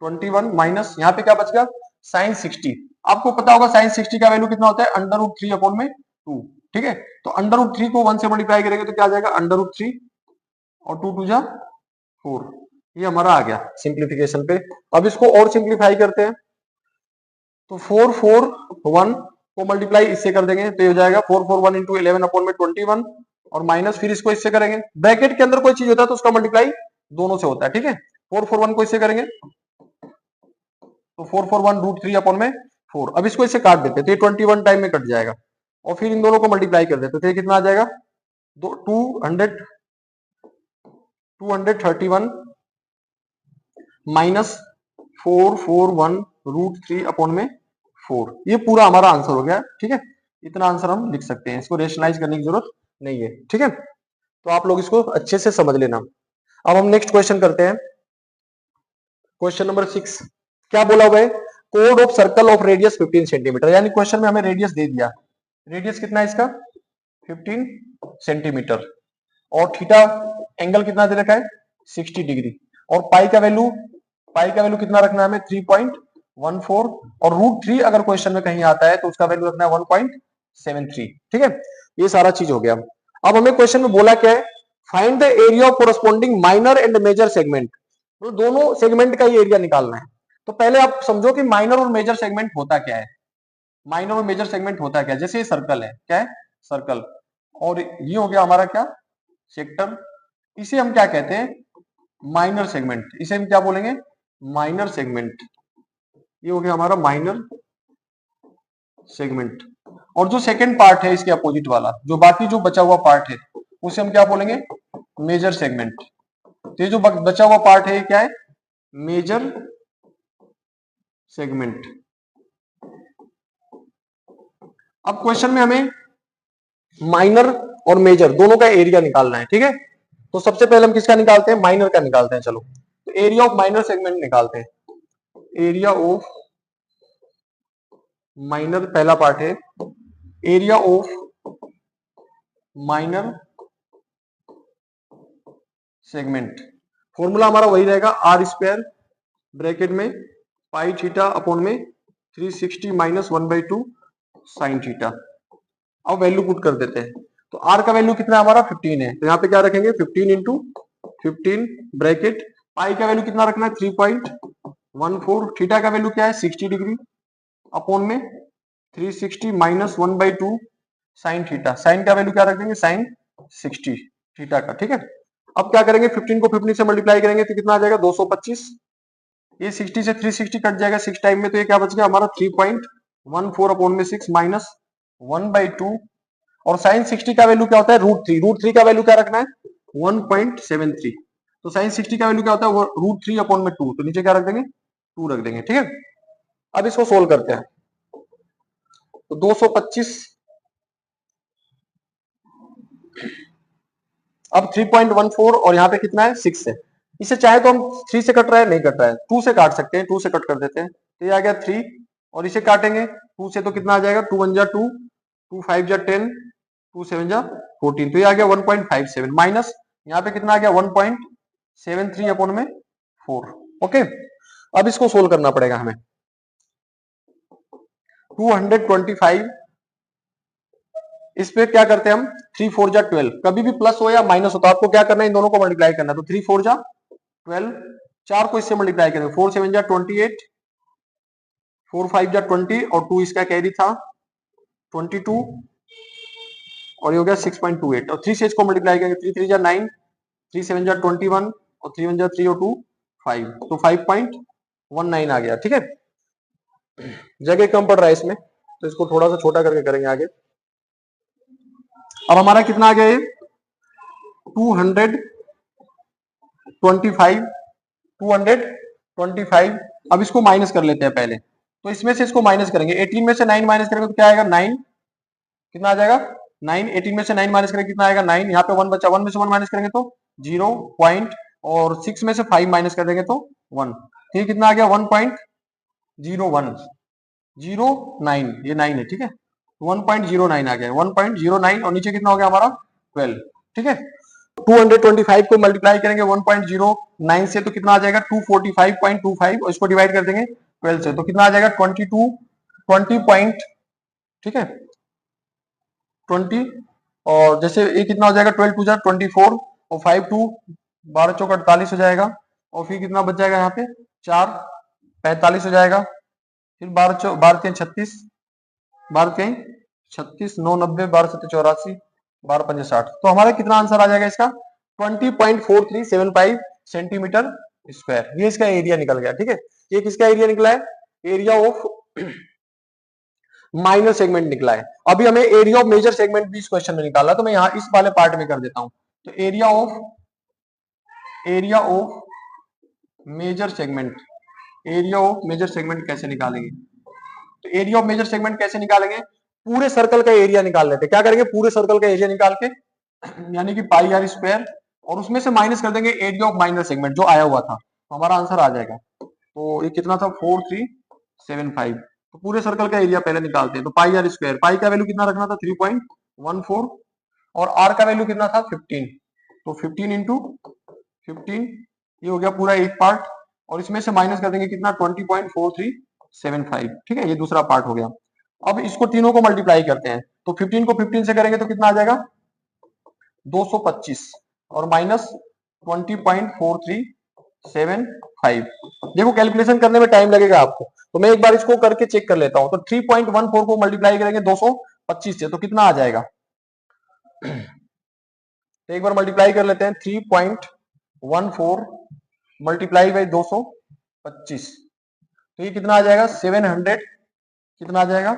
21 माइनस यहाँ पे क्या बच गया साइन 60। आपको पता होगा साइन 60 का वैल्यू कितना होता है, √3 अपॉन में 2। ठीक है, तो √3 को 1 से मल्टीप्लाई करेंगे तो क्या आ जाएगा √3 और 2 2 जा 4। ये हमारा आ गया सिंप्लीफिकेशन पे। अब इसको और सिंप्लीफाई करते हैं, तो 441 को मल्टीप्लाई इससे कर देंगे तो ये हो जाएगा 441 इंटू 11 अपॉन में 21 और माइनस फिर इसको इससे करेंगे। ब्रैकेट के अंदर कोई चीज होता है तो उसका मल्टीप्लाई दोनों से होता है। ठीक है, 441 को इससे करेंगे तो 441 √3 अपॉन में 4। अब इसको इससे काट देते हैं तो ये 21 टाइम में कट जाएगा, और फिर इन दोनों को मल्टीप्लाई कर देते तो ये कितना आ जाएगा 231 माइनस 441 √3 अपॉन में 4। ये पूरा हमारा आंसर हो गया। ठीक है, इतना आंसर हम लिख सकते हैं, इसको रेशनलाइज करने की जरूरत नहीं है। ठीक है, तो आप लोग इसको अच्छे से समझ लेना। अब हम नेक्स्ट क्वेश्चन करते हैं, क्वेश्चन नंबर 6। क्या बोला हुआ है, code of circle of radius 15 centimetre, यानी क्वेश्चन में हमें रेडियस दे दिया। रेडियस कितना है इसका 15 सेंटीमीटर, और थीटा एंगल कितना दे रखा है 60 डिग्री, और पाई का वैल्यू कितना रखना है हमें 3.14, और √3 अगर क्वेश्चन में कहीं आता है तो उसका वैल्यू रखना है 1.73। ठीक है, ये सारा चीज हो गया। अब हमें क्वेश्चन में बोला क्या है, find the area of corresponding minor and major segment, तो दोनों सेगमेंट का ये एरिया निकालना है। तो पहले आप समझो कि माइनर और मेजर सेगमेंट होता क्या है। माइनर और मेजर सेगमेंट होता क्या है, जैसे ये सर्कल है, क्या है सर्कल, और ये हो गया हमारा क्या सेक्टर, इसे हम क्या कहते हैं माइनर सेगमेंट, इसे हम क्या बोलेंगे माइनर सेगमेंट। ये हो गया हमारा माइनर सेगमेंट। और जो सेकंड पार्ट है इसके अपोजिट वाला, जो बाकी जो बचा हुआ पार्ट है उसे हम क्या बोलेंगे, मेजर सेगमेंट। तो ये जो बचा हुआ पार्ट है ये क्या है, मेजर सेगमेंट। अब क्वेश्चन में हमें माइनर और मेजर दोनों का एरिया निकालना है, ठीक है। तो सबसे पहले हम किसका निकालते हैं, माइनर का निकालते हैं। चलो तो एरिया ऑफ माइनर सेगमेंट निकालते हैं। एरिया ऑफ माइनर पहला पार्ट है, area of minor segment. Formula हमारा वही रहेगा, आर स्क्वायर ब्रैकेट में पाई थीटा अपॉन में 360 माइनस 1/2 साइन थीटा। अब वैल्यू पुट कर देते हैं। तो आर का वैल्यू कितना है हमारा 15 है, तो यहाँ पे क्या रखेंगे 15 इंटू 15 ब्रैकेट, पाई का वैल्यू कितना रखना है 3.14, थीटा का वैल्यू क्या है 60 डिग्री अपॉन में 360 माइनस 1/2 साइन थीटा। साइन का वैल्यू क्या रख देंगे साइन 60 थीटा का, ठीक है। अब क्या करेंगे 15 को 15 से मल्टीप्लाई करेंगे तो कितना आ जाएगा 225। ये 60 से 360 कट जाएगा 6 टाइम में, तो ये क्या बच गया हमारा 3.14 अपॉन में 6 माइनस 1/2। और साइन 60 का वैल्यू क्या होता है √3, √3 का वैल्यू क्या रखना है 1.73। तो साइन 60 का वैल्यू क्या होता है √3 अपॉन में 2, तो नीचे क्या रख देंगे 2 रख देंगे, ठीक है। अब इसको सोल्व करते हैं। तो 225 अब 3.14 और यहाँ पे कितना है 6 है। इसे चाहे तो हम 3 से कट रहा है, नहीं कट रहा है 2 से काट सकते हैं, 2 से कट कर देते हैं। तो ये आ गया 3 और इसे काटेंगे 2 से तो कितना आ जाएगा 2 1 जा 2, 2 5 जा 10, 2 7 जा 14, तो ये आ गया 1.57 माइनस यहाँ पे कितना आ गया 1.73 अपॉन में 4। ओके, अब इसको सोल्व करना पड़ेगा हमें। 225 इस पे क्या करते हैं हम 3 4 जा 12, कभी भी प्लस हो या माइनस हो तो आपको क्या करना है इन दोनों को मल्टीप्लाई करना है। तो 3 4 जा 12, 4 को इससे मल्टीप्लाई करेंगे 4 7 जा 28, 4 5 जा 20 और 2 इसका कैरी था 22 और ये हो गया 6.28 और 3 से इसको मल्टीप्लाई करेंगे 3 3 जा 9, 3 7 जा 21 और 3 1 जा 3 और 2 5, तो 5.19 आ गया, ठीक है। जगह कम पड़ रहा है इसमें तो इसको थोड़ा सा छोटा करके करेंगे आगे। अब हमारा कितना आ गया ये 225। अब इसको माइनस कर लेते हैं पहले, तो इसमें से इसको माइनस करेंगे 18 में से 9 माइनस करेंगे तो क्या आएगा 9, कितना आ जाएगा 9, 18 में से 9 माइनस करेंगे कितना आएगा 9, यहाँ पे 1 बचा, 1 में से 1 माइनस करेंगे तो 0 पॉइंट और 6 में से 5 माइनस कर देंगे तो 1, ठीक कितना आ गया 1.0109, ये 9 है, ठीक है 1.09 आ गया 1.09 और नीचे कितना हो गया हमारा 12, ठीक है। 225 को मल्टीप्लाई करेंगे 1.09 से तो कितना आ जाएगा 245.25 और इसको डिवाइड कर देंगे 12 से तो कितना आ जाएगा 20 पॉइंट, ठीक है 20 और जैसे ये कितना हो जाएगा 12 2 जा 24 और 5 2 12 चौक 48 हो जाएगा और फिर कितना बच जाएगा यहाँ पे 4 45 हो जाएगा, फिर 12 3 36, 12 3 36 9 90 12 7 84 12 5 60, तो हमारा कितना आंसर आ जाएगा इसका 20.4375 सेंटीमीटर स्क्वायर। ये इसका एरिया निकल गया, ठीक है। ये किसका एरिया निकला है, एरिया ऑफ माइनर सेगमेंट निकला है। अभी हमें एरिया ऑफ मेजर सेगमेंट भी इस क्वेश्चन में निकाला, तो मैं यहां इस वाले पार्ट में कर देता हूं। तो area of major segment, area of major segment कैसे निकालेंगे, तो एरिया ऑफ मेजर सेगमेंट कैसे निकालेंगे, पूरे सर्कल का एरिया निकाल लेते हैं। क्या करेंगे पूरे सर्कल का एरिया निकाल के यानी कि पाई आर स्क्वायर और उसमें से माइनस कर देंगे एरिया ऑफ माइनर सेगमेंट जो आया हुआ था, तो हमारा आंसर आ जाएगा। तो ये कितना था 4375, तो पूरे सर्कल का एरिया पहले निकालते हैं। तो पाई आर स्क्वायर, पाई का वैल्यू कितना रखना था 3.14 और आर का वैल्यू कितना था 15, तो 15 इंटू 15 ये हो गया पूरा एक पार्ट और इसमें से माइनस कर देंगे कितना 20.4375, ठीक है ये दूसरा पार्ट हो गया। अब इसको तीनों को मल्टीप्लाई करते हैं, तो 15 को 15 से करेंगे तो कितना आ जाएगा 225 और माइनस 20.4375। देखो कैलकुलेशन करने में टाइम लगेगा आपको, तो मैं एक बार इसको करके चेक कर लेता हूं। तो 3.14 को मल्टीप्लाई करेंगे 225 से तो कितना आ जाएगा, तो एक बार मल्टीप्लाई कर लेते हैं 3.14 मल्टीप्लाई बाई 225, तो ये कितना आ जाएगा 700, कितना आ जाएगा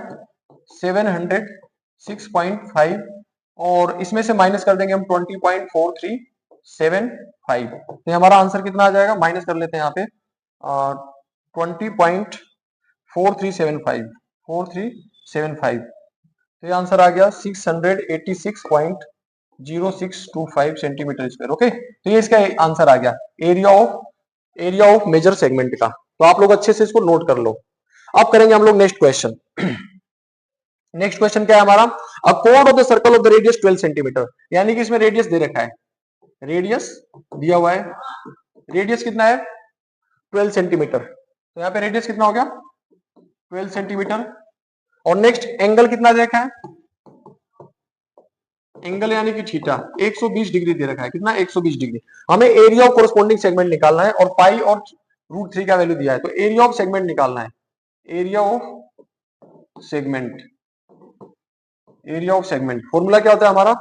700 6.5 और इसमें से माइनस कर देंगे हम 20.4375। तो हमारा आंसर कितना आ जाएगा, माइनस कर लेते हैं यहाँ पे 20.4375 तो ये आंसर आ गया 686.0625 सेंटीमीटर स्क्वायर। ओके, तो ये इसका आंसर आ गया एरिया ऑफ मेजर सेगमेंट का। तो आप लोग अच्छे से इसको नोट कर लो। अब करेंगे हम लोग नेक्स्ट क्वेश्चन। नेक्स्ट क्वेश्चन क्या है हमारा, a code of the circle of the radius 12 centimetre, यानी कि इसमें रेडियस दे रखा है, रेडियस दिया हुआ है, रेडियस कितना है 12 सेंटीमीटर। तो यहाँ पे रेडियस कितना हो गया 12 सेंटीमीटर और नेक्स्ट एंगल कितना दे रखा है, एंगल यानी कि थीटा 120 डिग्री दे रखा है, कितना 120 डिग्री। हमें एरिया ऑफ कोरस्पोंडिंग सेगमेंट निकालना है और पाई और √3 का वैल्यू दिया है, तो एरिया ऑफ सेगमेंट निकालना है, area of segment, area of segment formula क्या होता है हमारा,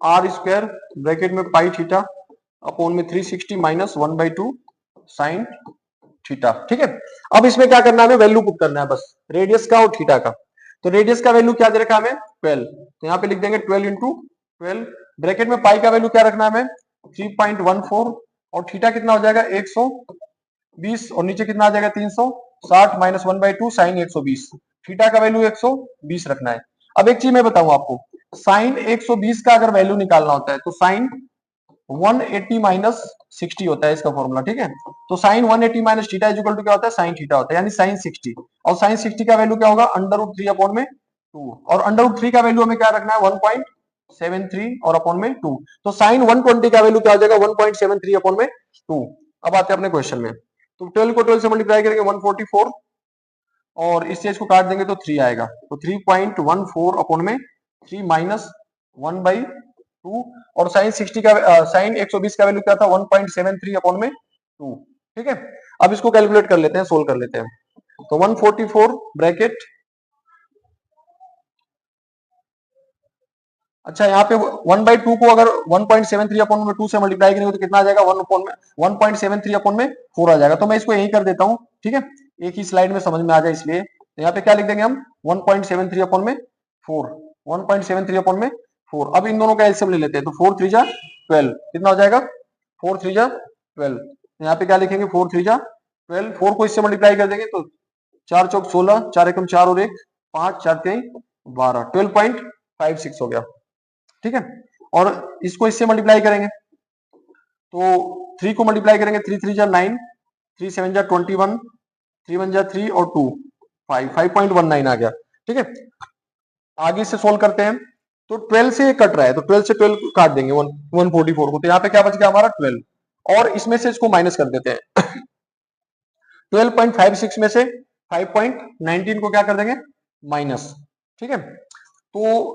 आर स्क्वायर ब्रैकेट में पाई थीटा अपॉन में 360 माइनस 1/2 साइन थीटा। ठीक है, अब इसमें क्या करना है, हमें वैल्यू पुट करना है बस रेडियस का और थीटा का। तो रेडियस का वैल्यू क्या दे रखा है हमें 12, तो यहाँ पे लिख देंगे 12 इंटू 12, ब्रैकेट में पाई का वैल्यू क्या रखना है हमें 3.14 और थीटा कितना हो जाएगा 120 और नीचे कितना आ जाएगा 360 माइनस 1/2 साइन 120, थीटा का वैल्यू 120 रखना है। अब एक चीज मैं बताऊं आपको, साइन 120 का अगर वैल्यू निकालना होता है तो साइन 180 माइनस 60 होता है इसका फॉर्मूला। ठीक है, तो sine 180 minus theta is equal to क्या होता है साइन थीटा होता है, यानी साइन 60 और साइन 60 का वैल्यू क्या होगा √3 अपॉन में 2 और √3 का वैल्यू हमें क्या रखना है 1.73 और अपॉन में 2, तो साइन 120 का वैल्यू क्या हो जाएगा 1.73 अपॉन में 2। अब आते हैं अपने क्वेश्चन में, तो 12 को 12 से मल्टीप्लाई करेंगे 144 और इस चीज को काट देंगे तो 3 आएगा, तो 3.14 अपॉन में 3 माइनस 1/2 और साइन 60 का साइन 120 का वैल्यू क्या था 1.73 अपॉन में 2। ठीक है, अब इसको कैलकुलेट कर लेते हैं, सोल्व कर लेते हैं। तो 144 ब्रैकेट, अच्छा यहाँ पे 1/2 को अगर 1.73 अपॉन में 2 से मल्टीप्लाई करेंगे तो कितना आ जाएगा 1.73 अपॉन में 4 आ जाएगा। तो मैं इसको यही कर देता हूँ, ठीक है, एक ही स्लाइड में समझ में आ जाए इसलिए। तो यहाँ पे क्या लिख देंगे हम 1.73 अपॉन में 4, 1.73 अपॉन में 4। अब इन दोनों का एलसीएम ले लेते हैं, तो 4 3 जा 12 कितना हो जाएगा 4 3 जा 12। यहाँ पे क्या लिखेंगे 4 3 जा 12, 4 को इससे मल्टीप्लाई कर देंगे तो 4 चौक 16, 4 एकम 4 और 1 5, 4 3 12, 12.56 हो गया। ठीक है, और इसको इससे मल्टीप्लाई करेंगे तो 3 को मल्टीप्लाई करेंगे 3 3 जा 9, 3 7 जा 21, 3 1 जा 3 और 2 5, 5.19 आ गया। ठीक है, आगे से सोल्व करते हैं, तो 12 से कट रहा है तो 12 से 12 काट देंगे 144 को, तो यहाँ पे क्या बच गया हमारा 12 और इसमें से इसको माइनस कर देते हैं 12.56 में से 5.19 को क्या कर देंगे माइनस। ठीक है, तो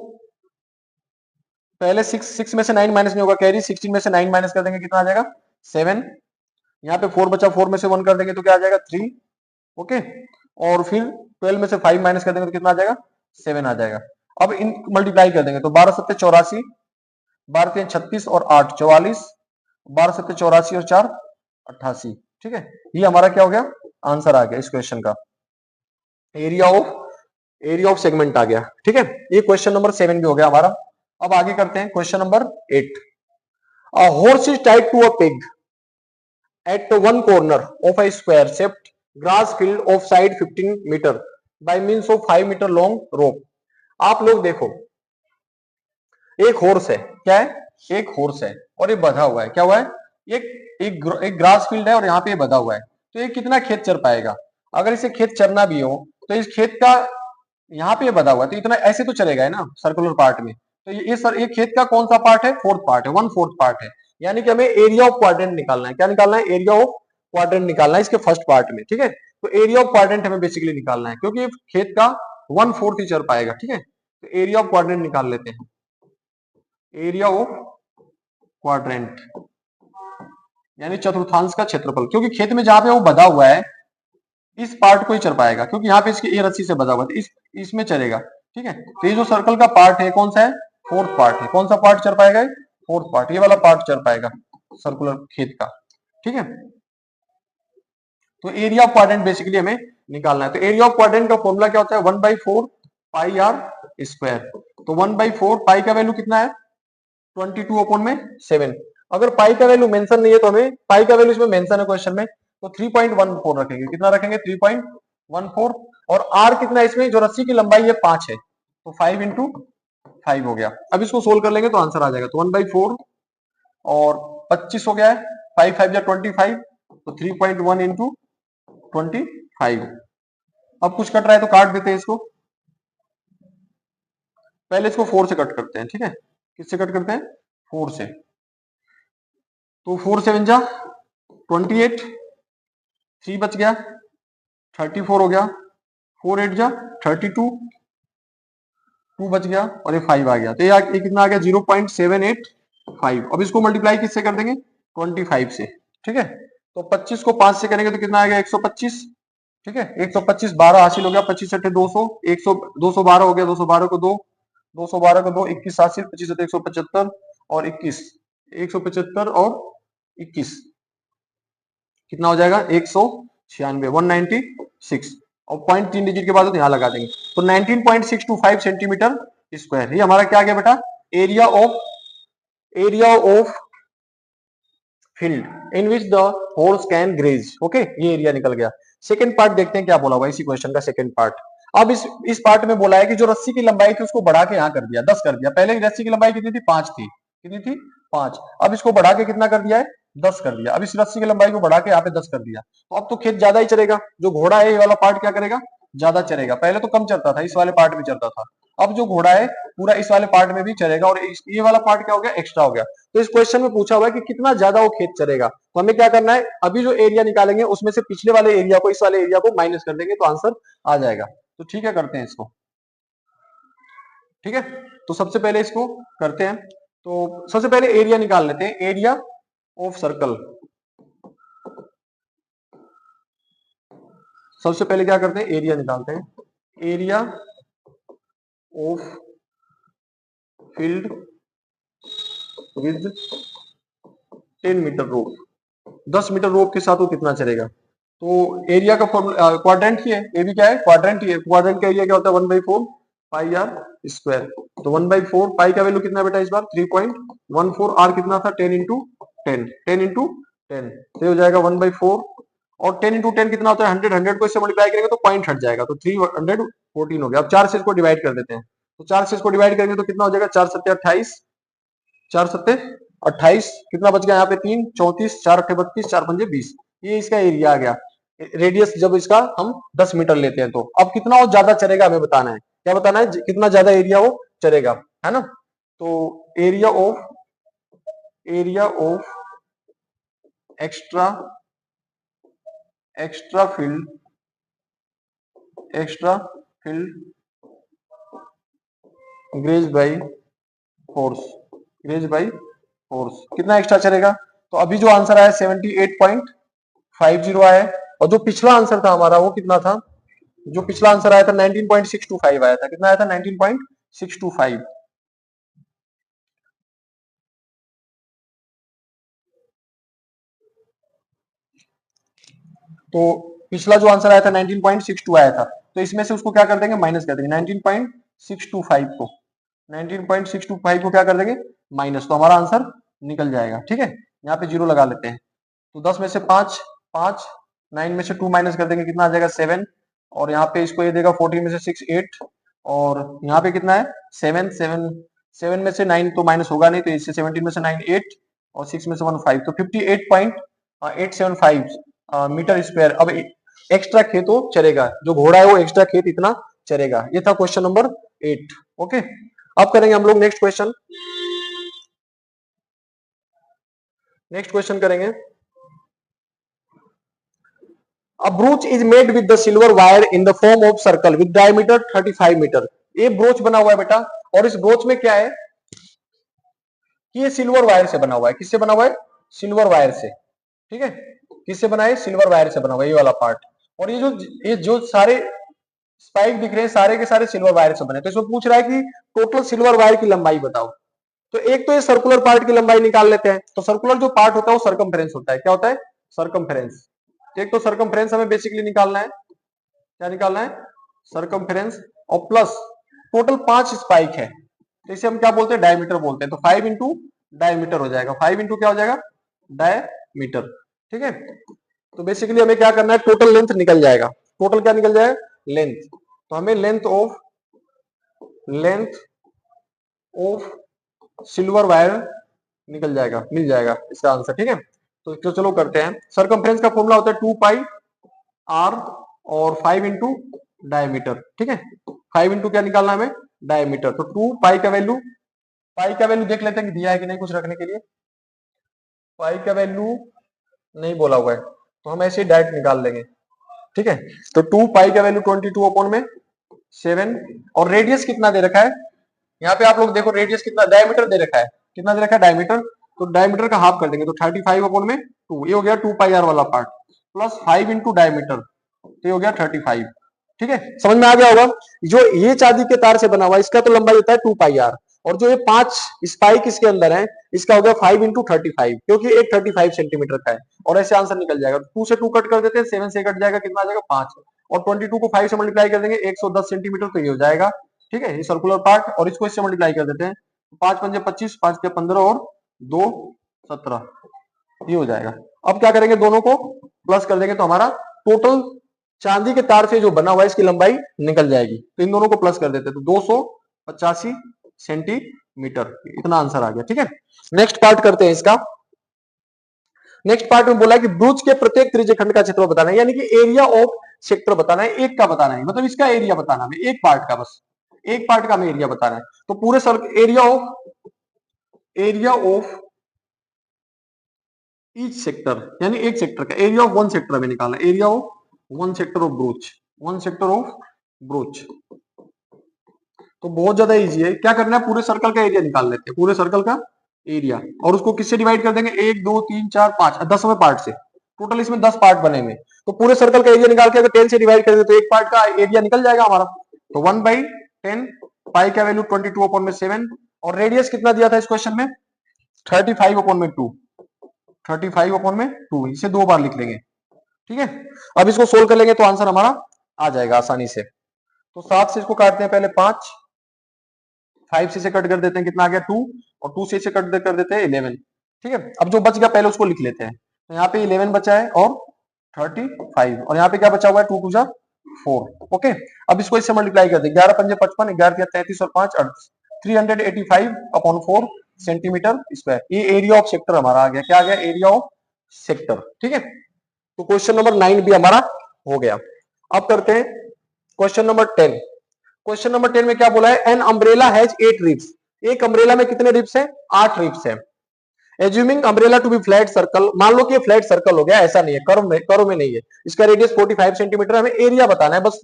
पहले 6 में से 9 माइनस नहीं होगा कैरी, 16 में से 9 माइनस कर देंगे कितना आ जाएगा 7, यहाँ पे 4 बचा 4 में से 1 कर देंगे तो क्या आ जाएगा 3। ओके, और फिर 12 में से 5 माइनस कर देंगे तो कितना आ जाएगा 7 आ जाएगा। अब इन मल्टीप्लाई कर देंगे तो 12 7 84, 12 3 36 और 8 44, 12 7 84 और 4 88। ठीक है, ये हमारा क्या हो गया आंसर आ गया इस क्वेश्चन का, एरिया ऑफ सेगमेंट आ गया। ठीक है, ये क्वेश्चन नंबर 7 भी हो गया हमारा। अब आगे करते हैं question number 8। A horse is tied to a peg at one corner of a square shaped grass field of side 15 metre by means of 5 metre long rope. आप लोग देखो, एक हॉर्स है, क्या है एक हॉर्स है और ये बंधा हुआ है, क्या हुआ है एक ग्रास फील्ड है और यहाँ पे ये बंधा हुआ है, तो ये कितना खेत चर पाएगा। अगर इसे खेत चरना भी हो तो इस खेत का यहाँ पे बंधा हुआ है तो इतना ऐसे तो चलेगा है ना सर्कुलर पार्ट में, तो ये खेत का कौन सा पार्ट है 4th पार्ट है, 1/4 पार्ट है, यानी कि हमें एरिया ऑफ क्वाड्रेंट निकालना है। क्या निकालना है एरिया ऑफ क्वाड्रेंट निकालना है इसके फर्स्ट पार्ट में। ठीक है, तो एरिया ऑफ क्वाड्रेंट हमें बेसिकली निकालना है क्योंकि खेत का 1/4 ही चर पाएगा। ठीक है, तो एरिया ऑफ क्वाड्रेंट निकाल लेते हैं, एरिया ऑफ क्वाड्रेंट यानी चतुर्थांश का क्षेत्रफल, क्योंकि खेत में जहां पे वो बंधा हुआ है इस पार्ट को ही चल पाएगा क्योंकि यहाँ पे इसकी ए रस्सी से बंधा हुआ है इसमें चलेगा। ठीक है, तो ये जो सर्कल का पार्ट है कौन सा है 4th पार्ट है, कौन सा पार्ट चल पाएगा 4th पार्ट, ये वाला पार्ट चल पाएगा सर्कुलर खेत का। ठीक है, तो एरिया ऑफ क्वाड्रेंट बेसिकली हमें निकालना है। तो एरिया ऑफ क्वाड्रेंट का फॉर्मूला क्या होता है 1/4 पाई आर स्क्वायर। तो 1/4 पाई का वैल्यू कितना है 22/7। अगर पाई का वैल्यू मेंशन नहीं है तो हमें पाई का वैल्यू इसमें मेंशन है क्वेश्चन में, तो 3.14 रखेंगे। कितना रखेंगे 3.14। और आर कितना है इसमें, जो रस्सी की लंबाई है 5 है, तो 5 इंटू 5 हो गया। अब इसको सोल्व कर लेंगे तो आंसर आ जाएगा। तो 1/4 और 25 हो गया है, 5 5 या 25, तो 3.1 इंटू 25। अब कुछ कट रहा है तो काट देते हैं इसको। पहले इसको 4 से कट करते हैं, ठीक है। किससे कट करते हैं 4 से। तो 4 7 जा 28, 3 बच गया, 34 हो गया, 4 8 जा 32, 2 बच गया और ये 5 आ गया। तो ये कितना आ गया 0.785। अब इसको मल्टीप्लाई किससे कर देंगे 25 से, ठीक है। तो 25 को 5 से करेंगे तो कितना आ गया 125, ठीक है। 125 12 हासिल हो गया, 25 अट्ठे 200, 100 212 हो गया, 212 को 2, 212 को 2 21 हासिल, 25 अट्ठे 175 और 21, 175 और 21 कितना हो जाएगा 196, 196। और पॉइंट 3 डिजिट के बाद तो यहाँ लगा देंगे। तो 19.625 सेंटीमीटर स्क्वायर, ये हमारा क्या आ गया बेटा area of field in which the horse can graze. Okay, ये एरिया निकल गया। सेकंड पार्ट देखते हैं क्या बोला हुआ इसी क्वेश्चन का सेकंड पार्ट। अब इस पार्ट में बोला है कि जो रस्सी की लंबाई थी उसको बढ़ा के यहाँ कर दिया 10 कर दिया। पहले रस्सी की लंबाई कितनी थी 5 थी, कितनी थी 5। अब इसको बढ़ा के कितना कर दिया है 10 कर दिया। अब इस रस्सी की लंबाई को बढ़ा के यहाँ पे 10 कर दिया। तो अब तो खेत ज्यादा ही चलेगा, जो घोड़ा है ये वाला पार्ट क्या करेगा ज्यादा चलेगा। पहले तो कम चलता था, इस वाले पार्ट में चलता था। अब जो घोड़ा है पूरा इस वाले पार्ट में भी चलेगा और ये वाला पार्ट क्या हो गया एक्स्ट्रा हो गया। तो इस क्वेश्चन में पूछा हुआ है कि कितना ज्यादा वो खेत चलेगा। तो हमें क्या करना है, अभी जो एरिया निकालेंगे उसमें से पिछले वाले एरिया को इस वाले एरिया को माइनस कर देंगे तो आंसर आ जाएगा। तो ठीक है करते हैं इसको, ठीक है। तो सबसे पहले इसको करते हैं। तो सबसे पहले एरिया निकाल लेते हैं, एरिया ऑफ सर्कल। सबसे पहले क्या करते हैं एरिया निकालते हैं। Area of field with 10 meter rope, 10 meter rope के साथ वो कितना चलेगा। तो एरिया का क्वाड्रेंट ही है, ये भी क्या है क्वाड्रेंट ही है। क्वाड्रेंट का एरिया क्या होता है 1/4 पाई आर स्क्वायर। तो 1/4 पाई का वैल्यू कितना बेटा इस बार 3.14, आर कितना था 10 इंटू 10, 10 इंटू 10, तो हो जाएगा 1/4। और 10 इंटू 10 कितना होता है 100, 100 को इससे मल्टीप्लाई करेंगे तो पॉइंट हट जाएगा, तो 314 हो गया। अब 4 से इसको डिवाइड कर देते हैं। तो 4 से इसको डिवाइड करेंगे तो कितना हो जाएगा 4 सत्ते 28, 4 सत्ते 28, कितना बच गया यहाँ पे 3 34, 4 अट्ठे 32, 4 पंजे 20। ये इसका एरिया आ गया। रेडियस जब इसका हम 10 मीटर लेते हैं तो अब कितना वो ज्यादा चलेगा हमें बताना है। क्या बताना है कितना ज्यादा एरिया वो चलेगा, है ना। तो area of extra field graze by horse कितना एक्स्ट्रा चलेगा। तो अभी जो आंसर आया 78.50 आया है। और जो पिछला आंसर था हमारा वो कितना था, जो पिछला आंसर आया था 19.625 आया था। कितना आया था 19.625। तो पिछला जो आंसर आया था 19.62 आया था। तो इसमें से उसको क्या कर देंगे माइनस कर देंगे 19.625 को, 19.625 को क्या कर देंगे माइनस, तो हमारा आंसर निकल जाएगा। ठीक है, यहाँ पे जीरो लगा लेते हैं। तो 10 में से 5 5, 9 में से 2 माइनस कर देंगे कितना आ जाएगा 7, और यहाँ पे इसको ये देगा 14 में से 6 8, और यहाँ पे कितना है 7 7, 7 में से 9 तो माइनस होगा नहीं, तो इससे 17 में से 9 8 और 6 में से 1 5, तो 58.875 मीटर स्क्वायर। अब एक्स्ट्रा खेत वो चलेगा, जो घोड़ा है वो एक्स्ट्रा खेत इतना चलेगा। ये था क्वेश्चन नंबर 8। ओके, अब करेंगे हम लोग नेक्स्ट क्वेश्चन। नेक्स्ट क्वेश्चन करेंगे। A brooch is made with the silver wire in the form of circle with diameter 35 metre. ये ब्रोच बना हुआ है बेटा, और इस ब्रोच में क्या है कि ये सिल्वर वायर से बना हुआ है। किससे बना हुआ है सिल्वर वायर से, ठीक है। किससे बना है सिल्वर वायर से बना हुआ है ये वाला पार्ट। और ये जो सारे स्पाइक दिख रहे हैं सारे के सारे सिल्वर वायर से बने। तो इसमें पूछ रहा है कि टोटल सिल्वर वायर की लंबाई बताओ। तो एक तो ये सर्कुलर पार्ट की लंबाई निकाल लेते हैं। तो सर्कुलर जो पार्ट होता है वो सर्कमफ्रेंस होता है। क्या होता है सर्कमफ्रेंस। एक तो सर्कमफ्रेंस हमें बेसिकली निकालना है। क्या निकालना है सर्कमफ्रेंस, और प्लस टोटल 5 स्पाइक है। तो इसे हम क्या बोलते हैं, डायमीटर बोलते हैं। तो 5 इंटू डायमीटर हो जाएगा, 5 इंटू क्या हो जाएगा, डायमीटर। ठीक है, तो बेसिकली हमें क्या करना है, टोटल लेंथ निकल जाएगा। टोटल क्या निकल जाएगा, लेंथ। तो हमें लेंथ ऑफ सिल्वर वायर निकल जाएगा, मिल जाएगा इसका आंसर। ठीक है, तो चलो करते हैं। सरकमफ्रेंस का फॉर्मूला होता है 2 पाई आर और 5 इंटू डायमीटर। ठीक है, 5 इंटू क्या निकालना है हमें, डायमीटर। तो 2 पाई का वैल्यू, पाई का वैल्यू देख लेते हैं कि दिया है कि नहीं कुछ रखने के लिए। पाई का वैल्यू नहीं बोला हुआ है, तो हम ऐसे डायरेक्ट निकाल लेंगे। ठीक है, तो 2 पाई का वैल्यू 22 अपॉन में 7, और रेडियस कितना दे रखा है यहाँ पे आप लोग देखो, रेडियस कितना, डायमीटर दे रखा है, कितना दे रखा है डायमीटर, तो डायमीटर का हाफ कर देंगे, तो 35 अपॉन में 2, ये हो गया 2 पाई आर वाला पार्ट, प्लस 5 इंटू डायमीटर, तो ये हो गया 35। ठीक है, समझ में आ गया होगा। जो ये चांदी के तार से बना हुआ इसका तो लंबाई होता है 2 पाई आर, और जो ये 5 स्पाइक इसके अंदर है इसका हो गया 5 इंटू 35, क्योंकि एक 35 सेंटीमीटर का है, और ऐसे आंसर निकल जाएगा। 2 से 2 कट कर देते हैं, 7 से कट जाएगा, कितना आ जाएगा 5, और 22 को 5 से मल्टीप्लाई कर देंगे 110 सेंटीमीटर, तो ये हो जाएगा। ठीक है, ये सर्कुलर पार्ट, और इसको इससे मल्टीप्लाई कर देते हैं, 5 पंजे 25, 5 के 15 और 2 17, ये हो जाएगा। अब क्या करेंगे, दोनों को प्लस कर देंगे, तो हमारा टोटल चांदी के तार से जो बना हुआ है इसकी लंबाई निकल जाएगी। तो इन दोनों को प्लस कर देते हैं, तो 285 सेंटीमीटर, इतना आंसर आ गया। ठीक है, नेक्स्ट पार्ट करते हैं इसका। नेक्स्ट पार्ट में बोला है कि ब्रूच के प्रत्येक त्रिज्यखंड का क्षेत्रफल बताना है, यानी कि एरिया ऑफ सेक्टर बताना है, एक का बताना है, मतलब इसका एरिया बताना है, एक पार्ट का, बस एक पार्ट का हमें एरिया बताना है। तो पूरे एरिया ऑफ ईच सेक्टर, यानी एक सेक्टर का एरिया ऑफ वन सेक्टर हमें निकालना है, area of one sector of ब्रूच, one sector of ब्रूच। तो बहुत ज्यादा इजी है, क्या करना है, पूरे सर्कल का एरिया निकाल लेते हैं, पूरे सर्कल का एरिया, और उसको किससे डिवाइड कर देंगे, 1 2 3 4 5, 10वें पार्ट से। टोटल इसमें 10 पार्ट बने हुए, तो पूरे सर्कल का एरिया निकाल के अगर 10 से डिवाइड कर दे तो एक पार्ट का एरिया निकल जाएगा हमारा। तो 1/10, पाई का वैल्यू 22 अपॉन में 7, और रेडियस कितना दिया था इस क्वेश्चन में, 35 अपॉन में 2, 35 अपॉन में 2, इसे 2 बार लिख लेंगे। ठीक है, अब इसको सोल्व कर लेंगे तो आंसर हमारा आ जाएगा आसानी से। तो 7 से इसको काटते हैं पहले 5, 5 से इसे कट कर देते हैं, कितना आ गया 2, और 2 से इसे कट कर देते हैं 11। ठीक है, अब जो बच गया पहले उसको लिख लेते हैं, तो यहाँ पे 11 बचा है और 35, और यहाँ पे क्या बचा हुआ है, 2 2 जा 4। ओके, अब इसको इससे मल्टीप्लाई कर दे, 11 पंजे 55, 11 तिया 33 और 5 38, 385 अपॉन 4 सेंटीमीटर स्क्वायर। ये एरिया ऑफ सेक्टर हमारा आ गया, क्या आ गया, एरिया ऑफ सेक्टर। ठीक है, तो क्वेश्चन नंबर 9 भी हमारा हो गया। अब करते हैं क्वेश्चन नंबर 10। क्वेश्चन नंबर 10 में क्या बोला है, एन अम्ब्रेला हैज 8 रिब्स, एक अम्ब्रेला में कितने रिब्स हैं, 8 रिब्स हैं। Assuming umbrella to be flat circle, मान लो कि ये फ्लैट सर्कल हो गया, ऐसा नहीं है, कर्व में नहीं है, इसका रेडियस 45 सेंटीमीटर, हमें एरिया बताना है, बस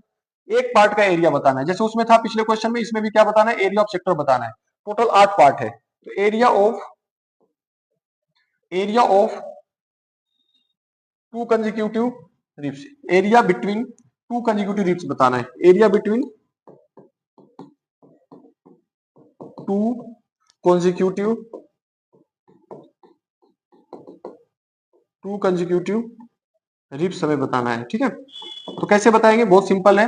एक पार्ट का एरिया बताना है, जैसे उसमें था पिछले क्वेश्चन में, इसमें भी क्या बताना है, एरिया ऑफ सेक्टर बताना है। टोटल 8 पार्ट है, तो area of 2 consecutive ribs, area between 2 consecutive ribs बताना है, एरिया बिटवीन 2 consecutive रिब्स हमें बताना है। ठीक है, तो कैसे बताएंगे, बहुत सिंपल है।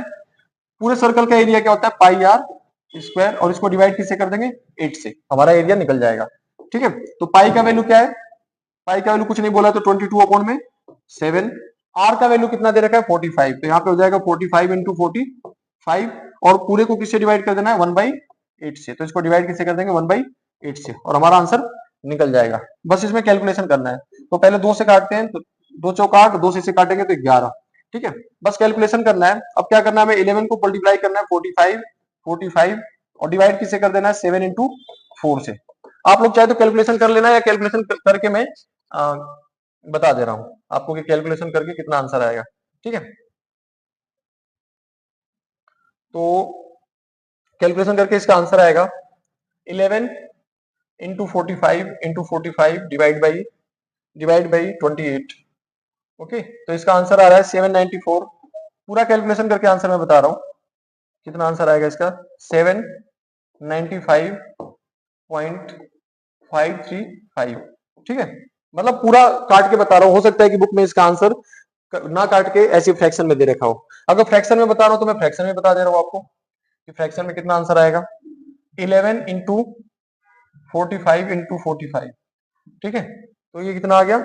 पूरे सर्कल का एरिया क्या होता है, पाई आर स्क्वायर, और इसको डिवाइड किससे कर देंगे, 8 से, हमारा एरिया निकल जाएगा। ठीक है, तो पाई का वैल्यू क्या है, पाई का वैल्यू कुछ नहीं बोला, तो 22 अपॉन में 7, आर का वैल्यू कितना दे रखा है 45, तो यहाँ पे हो जाएगा 45 इंटू 45, और पूरे को किससे डिवाइड कर देना है 1/8 से, तो इसको डिवाइड किससे कर देंगे 1/8 से, और हमारा आंसर निकल जाएगा। बस इसमें कैलकुलेशन करना है, तो पहले 2 से काटते हैं, तो 2 चौक 8, 2 से काटेंगे तो 11। ठीक है, बस कैलकुलेशन करना है। अब क्या करना है, हमें 11 को मल्टीप्लाई करना है 45 और डिवाइड किससे कर देना है 7 इंटू 4 से। आप लोग चाहे तो कैलकुलेशन कर लेना, या कैलकुलेशन करके मैं बता दे रहा हूं आपको कि कैलकुलेशन करके कितना आंसर आएगा। ठीक है, तो कैलकुलेशन करके इसका आंसर आएगा 11 इंटू 45 डिवाइड बाई 28। ओके, तो इसका आंसर आ रहा है 794। पूरा कैलकुलेशन करके आंसर मैं बता रहा हूं कितना आंसर आएगा इसका, 795.535। ठीक है, मतलब पूरा काट के बता रहा हूं, हो सकता है कि बुक में इसका आंसर ना काट के ऐसी फ्रैक्शन में दे रखा हो। अगर फ्रैक्शन में बता रहा हूं तो मैं फ्रैक्शन में बता दे रहा हूं आपको कि फ्रैक्शन में कितना आंसर आएगा। 11 इंटू 45 इंटू 45, ठीक है, तो ये कितना आ गया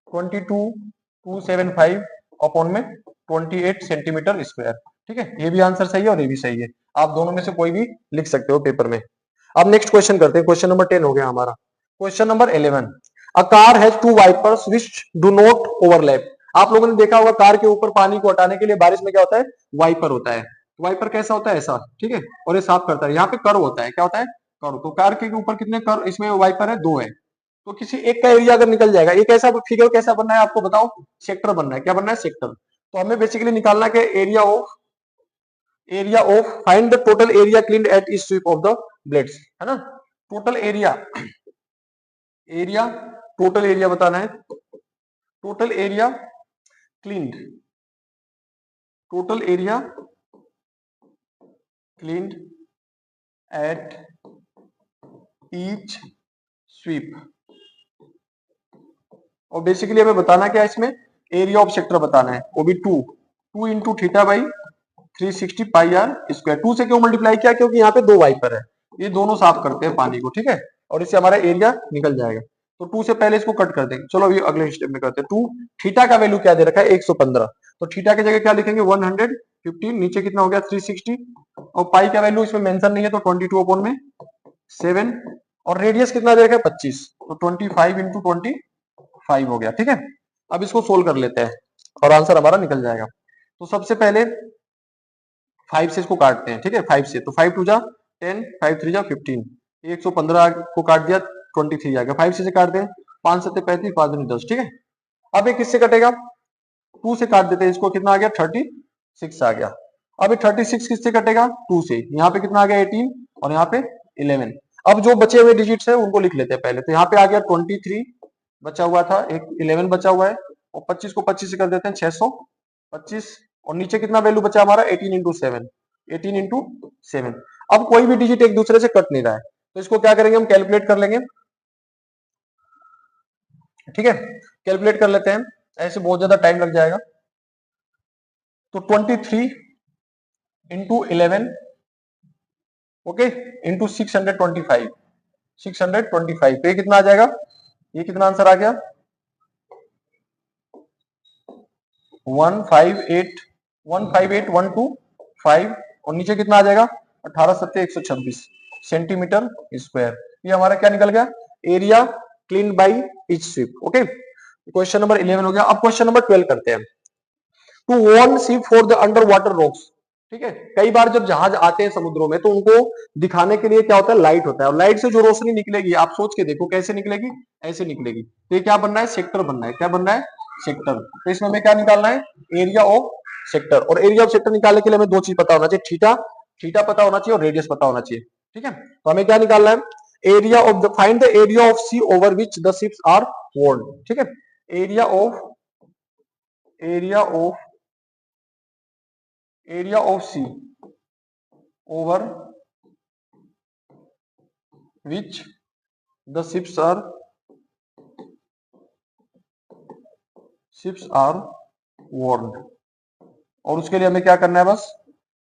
22,275 अपॉन में 28 सेंटीमीटर स्क्वायर, ठीक है, ये भी आंसर सही है और ये भी सही है, आप दोनों में से कोई भी लिख सकते हो पेपर में। अब नेक्स्ट क्वेश्चन करते हैं, क्वेश्चन नंबर 10 हो गया हमारा। Question number 11, a car has two wipers which do not overlap. आप लोगों ने देखा होगा कार के ऊपर पानी को हटाने के लिए बारिश में क्या होता है, वाइपर होता है। वाइपर कैसा होता है, ऐसा, ठीक है, और ये साफ करता है। यहाँ पे कर्व होता है, क्या होता है, कर्व। तो कार के ऊपर कितने कर्व इसमें वाइपर है, दो है। तो किसी एक का एरिया अगर निकल जाएगा, ये कैसा फिगर कैसा बनना है आपको बताओ, सेक्टर बनना है, क्या बनना है, सेक्टर। तो हमें बेसिकली निकालना है कि area of find the total area cleaned at each sweep of the blades, है ना। Total area, area total area बताना है, total area cleaned, total area cleaned at each sweep. और बेसिकली हमें बताना क्या है इसमें, एरिया ऑफ सेक्टर बताना है, वो भी two into theta by 360 pi r square. Two से क्यों मल्टीप्लाई किया, क्योंकि यहाँ पे दो वाइपर है, ये दोनों साफ करते हैं पानी को, ठीक है, और इससे हमारा एरिया निकल जाएगा। तो टू से पहले इसको कट कर देंगे। चलो अभी अगले स्टेप में करते हैं। टू, थीटा का वैल्यू क्या दे रखा है, 115, तो थीटा की जगह क्या लिखेंगे 115, नीचे कितना हो गया 360, और पाई का वैल्यू इसमें मेंशन नहीं है तो 22 अपॉन में 7, और रेडियस कितना दे रखा है 25, तो 25 इंटू 25 हो गया, ठीक है। अब इसको सोल्व कर लेते हैं और आंसर हमारा निकल जाएगा। तो सबसे पहले 5 से इसको काटते हैं, ठीक है, 5 से, तो 5 टू जा 10, 5 थ्री जा 15, 115 को काट दिया 23 आ गया। 5 से काट दें, 5 7 35, 5 दूनी 10, ठीक है। अब ये किससे कटेगा, 2 से काट देते हैं इसको, कितना आ गया 36 आ गया। अब ये 36 किससे कटेगा, 2 से, यहाँ पे कितना आ गया 18 और यहाँ पे 11। अब जो बचे हुए डिजिट्स है उनको लिख लेते हैं पहले। तो यहाँ पे आ गया 23 बचा हुआ था, एक 11 बचा हुआ है, और 25 को 25 से कर देते हैं 625, और नीचे कितना वैल्यू बचा हमारा 18 इंटू 7, 18 इंटू 7। अब कोई भी डिजिट एक दूसरे से कट नहीं रहा है, तो इसको क्या करेंगे, हम कैलकुलेट कर लेंगे, ठीक है, कैलकुलेट कर लेते हैं, ऐसे बहुत ज्यादा टाइम लग जाएगा। तो 23 इंटू 11, ओके, इंटू 625, 625, तो ये कितना आ जाएगा, ये कितना आंसर आ गया 158,125, और नीचे कितना आ जाएगा 18 सत्ते 126 सेंटीमीटर स्क्वायर। ये हमारा क्या निकल गया, area clean by each sweep, okay. Question number 11 हो गया। अब क्वेश्चन नंबर 12 करते हैं। To warn ship for the under water rocks, ठीक है, कई बार जब जहाज आते हैं समुद्रों में तो उनको दिखाने के लिए क्या होता है, लाइट होता है, और लाइट से जो रोशनी निकलेगी आप सोच के देखो कैसे निकलेगी, ऐसे निकलेगी। तो ये क्या बनना है, सेक्टर बनना है, क्या बनना है, सेक्टर। तो इसमें हमें क्या निकालना है, एरिया ऑफ सेक्टर। और एरिया ऑफ सेक्टर निकालने के लिए हमें दो चीज पता होना चाहिए, थीटा, थीटा पता होना चाहिए और रेडियस पता होना चाहिए, ठीक है। तो हमें क्या निकालना है, area of the, find the area of sea over which the ships are warned, ठीक है, area of, area of sea over which the ships are warned. और उसके लिए हमें क्या करना है, बस